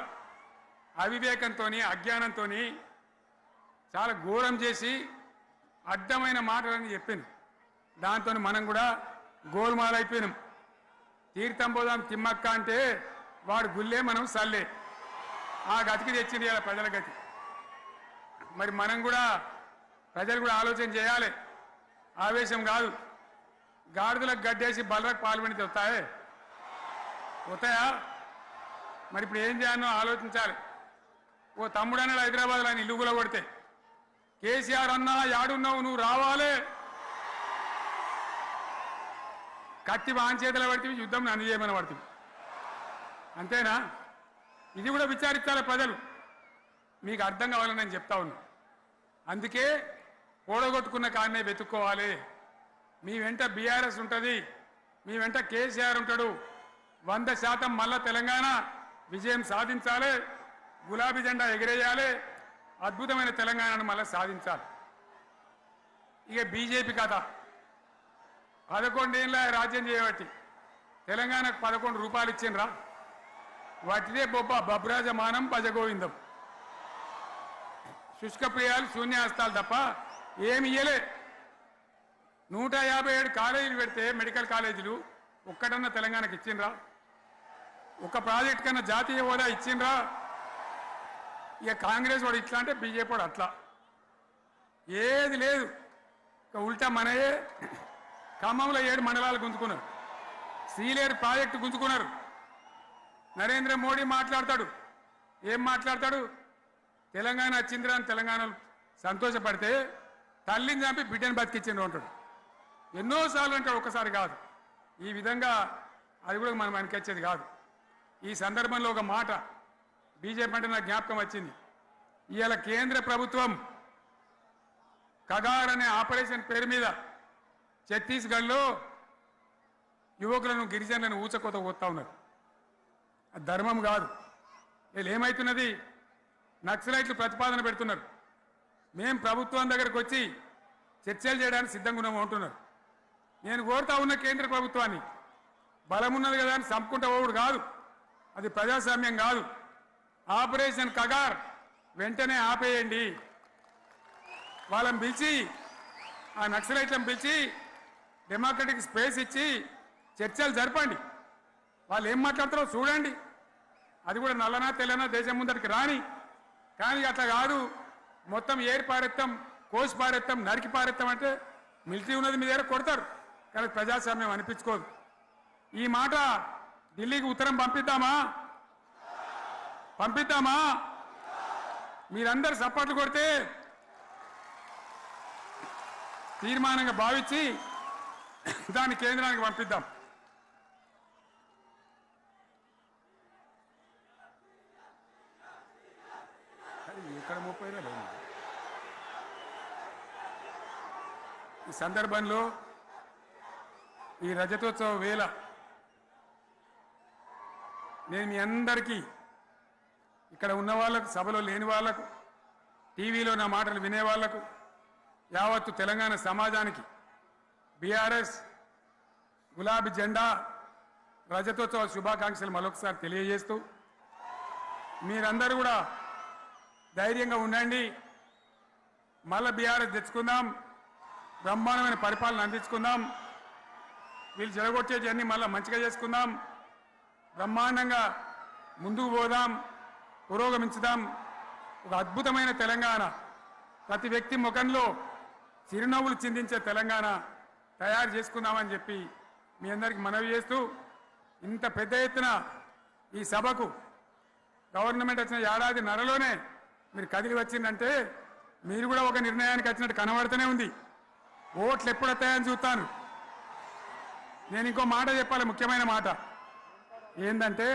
అవివేకంతో, అజ్ఞానంతో చాలా ఘోరం చేసి అడ్డమైన మాటలని చెప్పింది. దాంతో మనం కూడా గోల్మాలైపోయినాం. తీర్థం పోదాం తిమ్మక్క అంటే వాడు గుల్లే, మనం సల్లే. ఆ గతికి తెచ్చింది ఇలా ప్రజల గతి. మరి మనం కూడా, ప్రజలు కూడా ఆలోచన చేయాలి. ఆవేశం కాదు. గాడిదలకు గడ్డేసి బలరకు పాల్పడితే వస్తాయా? మరి ఇప్పుడు ఏం చేయాలో ఆలోచించాలి. ఓ తమ్ముడు అన్నాడు హైదరాబాద్లో, ఆయన ఇల్లు కూడా కొడితే, కేసీఆర్ అన్నా యాడున్నావు, నువ్వు రావాలి. కత్తి వాంచేతలు పడితే యుద్ధం నన్ను చేయమని పడుతుంది. అంతేనా? ఇది కూడా విచారించాలి ప్రజలు. మీకు అర్థం కావాలని నేను చెప్తా ఉన్నా. అందుకే ఓడగొట్టుకున్న కాడనే వెతుక్కోవాలి. మీ వెంట బీఆర్ఎస్ ఉంటుంది, మీ వెంట కేసీఆర్ ఉంటాడు. 100% మళ్ళా తెలంగాణ విజయం సాధించాలి, గులాబీ జెండా ఎగిరేయాలి, అద్భుతమైన తెలంగాణను మళ్ళీ సాధించాలి. ఇక బీజేపీ కథ 11 ఏళ్ళ రాజ్యం చేయబట్టి తెలంగాణకు 11 రూపాయలు ఇచ్చిండ్రా? వాటిదే బబ్రాజమానం భజగోవిందం, శుష్క ప్రియాలు శూన్యాస్తాలు తప్ప ఏమి ఇయ్యలే. 157 కాలేజీలు పెడితే మెడికల్ కాలేజీలు ఒక్కటన్నా తెలంగాణకు ఇచ్చిండ్రా? ఒక ప్రాజెక్ట్ కన్నా జాతీయ హోదా ఇచ్చిండ్రా? ఇక కాంగ్రెస్ వాడు ఇట్లా అంటే బీజేపీ వాడు అట్లా, ఏది లేదు. ఇక ఉల్టా మనయే ఖమ్మంలో 7 మండలాలు గుంజుకున్నారు, సీలేరు ప్రాజెక్టు గుంజుకున్నారు. నరేంద్ర మోడీ మాట్లాడతాడు, ఏం మాట్లాడతాడు? తెలంగాణ వచ్చిందిరా అని తెలంగాణలో సంతోషపడితే తల్లిని చంపి బిడ్డను బతికిచ్చిండ్రు అంటాడు. ఎన్నోసార్లు అంటాడు, ఒక్కసారి కాదు. ఈ విధంగా అది కూడా మనం వెనకొచ్చేది కాదు. ఈ సందర్భంలో ఒక మాట బీజేపీ అంటే నాకు జ్ఞాపకం వచ్చింది. ఇవాళ కేంద్ర ప్రభుత్వం కగార్ అనే ఆపరేషన్ పేరు మీద ఛత్తీస్గఢ్లో యువకులను గిరిజనులను ఊచకోత పోతా ఉన్నారు. అది ధర్మం కాదు. వీళ్ళు ఏమవుతున్నది, నక్సలైట్లు ప్రతిపాదన పెడుతున్నారు. మేము ప్రభుత్వం దగ్గరకు వచ్చి చర్చలు చేయడానికి సిద్ధంగా ఉన్నాము అంటున్నారు. నేను కోరుతా ఉన్న కేంద్ర ప్రభుత్వాన్ని, బలమున్నది కదా అని చంపుకుంటా పోవుడు కాదు, అది ప్రజాస్వామ్యం కాదు. ఆపరేషన్ కగార్ వెంటనే ఆపేయండి. వాళ్ళని పిలిచి, ఆ నక్సలైట్లను పిలిచి డెమోక్రటిక్ స్పేస్ ఇచ్చి చర్చలు జరపండి. వాళ్ళు ఏం మాట్లాడతారో చూడండి. అది కూడా నల్లనా తెల్లనా దేశం ముందరికి రాని. కానీ అట్లా కాదు, మొత్తం ఏరి పారెత్తాం, కోసి పారెత్తాం, నరికి పారెత్తాం అంటే మిలిటరీ ఉన్నది మీ దగ్గర కొడతారు. కానీ ప్రజాస్వామ్యం అనిపించుకోదు. ఈ మాట ఢిల్లీకి ఉత్తరం పంపిద్దామా? మీరందరూ సపోర్ట్లు కొడితే తీర్మానంగా భావించి దాన్ని కేంద్రానికి పంపిద్దాం. ఇక్కడ 30 లేదు. ఈ సందర్భంలో ఈ రజతోత్సవ వేళ నేను మీ అందరికీ, ఇక్కడ ఉన్న వాళ్ళకు, సభలో లేని వాళ్లకు, టీవీలో నా మాటలు వినే వాళ్లకు, యావత్తు తెలంగాణ సమాజానికి బీఆర్ఎస్ గులాబీ జెండా రజతోత్సవ శుభాకాంక్షలు మరొకసారి తెలియజేస్తూ, మీరందరూ కూడా ధైర్యంగా ఉండండి. మళ్ళీ బీఆర్ఎస్ తెచ్చుకుందాం, బ్రహ్మాండమైన పరిపాలన అందించుకుందాం. వీళ్ళు జరగొచ్చేటివన్నీ మళ్ళీ మంచిగా చేసుకుందాం, బ్రహ్మాండంగా ముందుకు పోదాం, పురోగమించుదాం. ఒక అద్భుతమైన తెలంగాణ, ప్రతి వ్యక్తి ముఖంలో చిరునవ్వులు చిందించే తెలంగాణ తయారు చేసుకుందామని చెప్పి మీ అందరికీ మనవి చేస్తూ, ఇంత పెద్ద ఎత్తున ఈ సభకు గవర్నమెంట్ వచ్చిన ఏడాది నరలోనే మీరు కదిలి వచ్చిందంటే మీరు కూడా ఒక నిర్ణయానికి వచ్చినట్టు కనబడుతూనే ఉంది. ఓట్లు ఎప్పుడు వస్తాయని చూస్తాను. నేను ఇంకో మాట చెప్పాలి, ముఖ్యమైన మాట ఏంటంటే,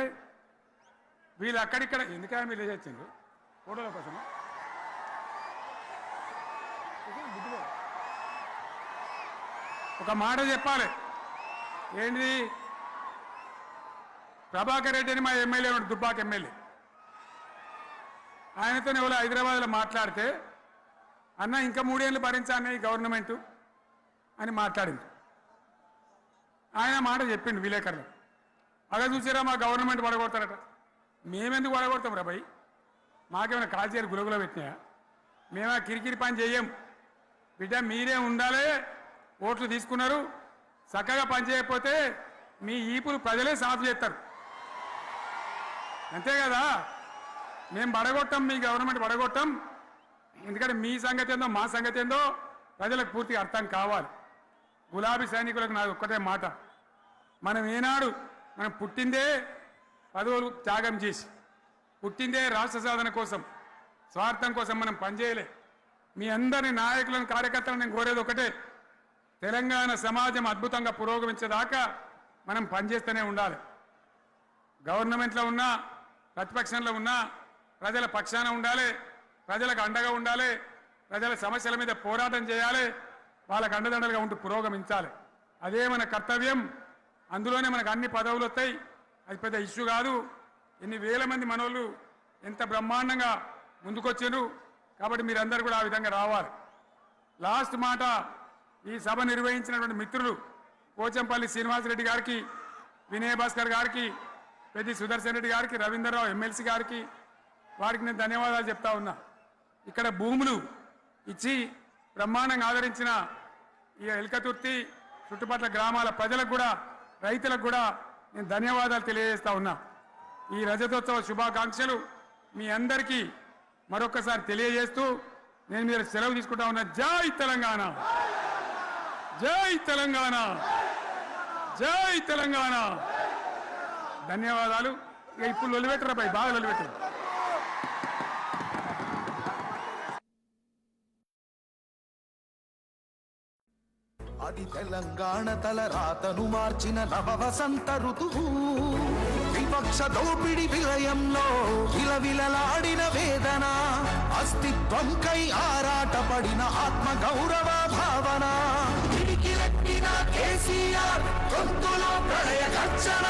వీళ్ళు అక్కడిక్కడ ఎందుకని మీరు లేచొచ్చిండ్రు ఫోటోల కోసం? ఒక మాట చెప్పాలి. ఏంటి? ప్రభాకర్ రెడ్డి అని మా ఎమ్మెల్యే ఉన్నాడు, దుబ్బాక ఎమ్మెల్యే. ఆయనతో ఎవరో హైదరాబాద్లో మాట్లాడితే, అన్న ఇంకా 3 ఏళ్ళు భరించాను ఈ గవర్నమెంటు అని మాట్లాడింది. ఆయన మాట చెప్పిండు విలేకరులు. అలా చూసారా మా గవర్నమెంట్ పడగొడతారట. మేమెందుకు పడగొడతాం రా భయ్? మాకేమైనా కాల్చేరు గులగుల పెట్టినాయా? మేమా కిరికిరి పని చెయ్యం. బిడ్డ మీరే ఉండాలి. ఓట్లు తీసుకున్నారు, చక్కగా పని చేయకపోతే మీ ఈపులు ప్రజలే సాఫ్ చేస్తారు. అంతే కదా? మేము పడగొట్టాం, మీ గవర్నమెంట్ పడగొట్టాం. ఎందుకంటే మీ సంగతి ఏందో మా సంగతి ఏందో ప్రజలకు పూర్తిగా అర్థం కావాలి. గులాబీ సైనికులకు నాది ఒక్కటే మాట, మనం పుట్టిందే పదవులు త్యాగం చేసి, పుట్టిందే రాష్ట్ర సాధన కోసం, స్వార్థం కోసం మనం పనిచేయలే. మీ అందరి నాయకులను, కార్యకర్తలను నేను కోరేది ఒకటే, తెలంగాణ సమాజం అద్భుతంగా పురోగమించేదాకా మనం పనిచేస్తూనే ఉండాలి. గవర్నమెంట్లో ఉన్నా, ప్రతిపక్షంలో ఉన్నా ప్రజల పక్షాన ఉండాలి, ప్రజలకు అండగా ఉండాలి, ప్రజల సమస్యల మీద పోరాటం చేయాలి, వాళ్ళకు అండదండలుగా ఉంటూ పురోగమించాలి. అదే మన కర్తవ్యం. అందులోనే మనకు అన్ని పదవులు వస్తాయి, అది పెద్ద ఇష్యూ కాదు. ఎన్ని వేల మంది మనోళ్ళు ఎంత బ్రహ్మాండంగా ముందుకొచ్చారు. కాబట్టి మీరందరూ కూడా ఆ విధంగా రావాలి. లాస్ట్ మాట, ఈ సభ నిర్వహించినటువంటి మిత్రులు పోచంపల్లి శ్రీనివాసరెడ్డి గారికి, వినయ్ భాస్కర్ గారికి, పెద్ది సుదర్శన్ రెడ్డి గారికి, రవీంద్రరావు ఎమ్మెల్సీ గారికి, వారికి నేను ధన్యవాదాలు చెప్తా ఉన్నా. ఇక్కడ భూములు ఇచ్చి బ్రహ్మాండంగా ఆదరించిన ఈ ఎల్కతుర్తి చుట్టుపక్కల గ్రామాల ప్రజలకు కూడా, రైతులకు కూడా నేను ధన్యవాదాలు తెలియజేస్తా ఉన్నా. ఈ రజతోత్సవ శుభాకాంక్షలు మీ అందరికీ మరొకసారి తెలియజేస్తూ నేను మీరు సెలవు తీసుకుంటా ఉన్నా. జై తెలంగాణ, జై తెలంగాణ, జై తెలంగాణ. ధన్యవాదాలు. ఇక ఇప్పుడు లొలిపెట్టరా పై, బాగా లొలిపెట్టరు. అది తెలంగాణ తల రాతను మార్చిన నవ వసంత ఋతువు. విపక్ష దోపిడి విలయంలో విలవిలలాడిన వేదన, అస్తిత్వంకై ఆరాటపడిన ఆత్మ గౌరవ భావన. పిడికిలెత్తిన కేసీఆర్ గొంతులో ప్రళయ గర్జన.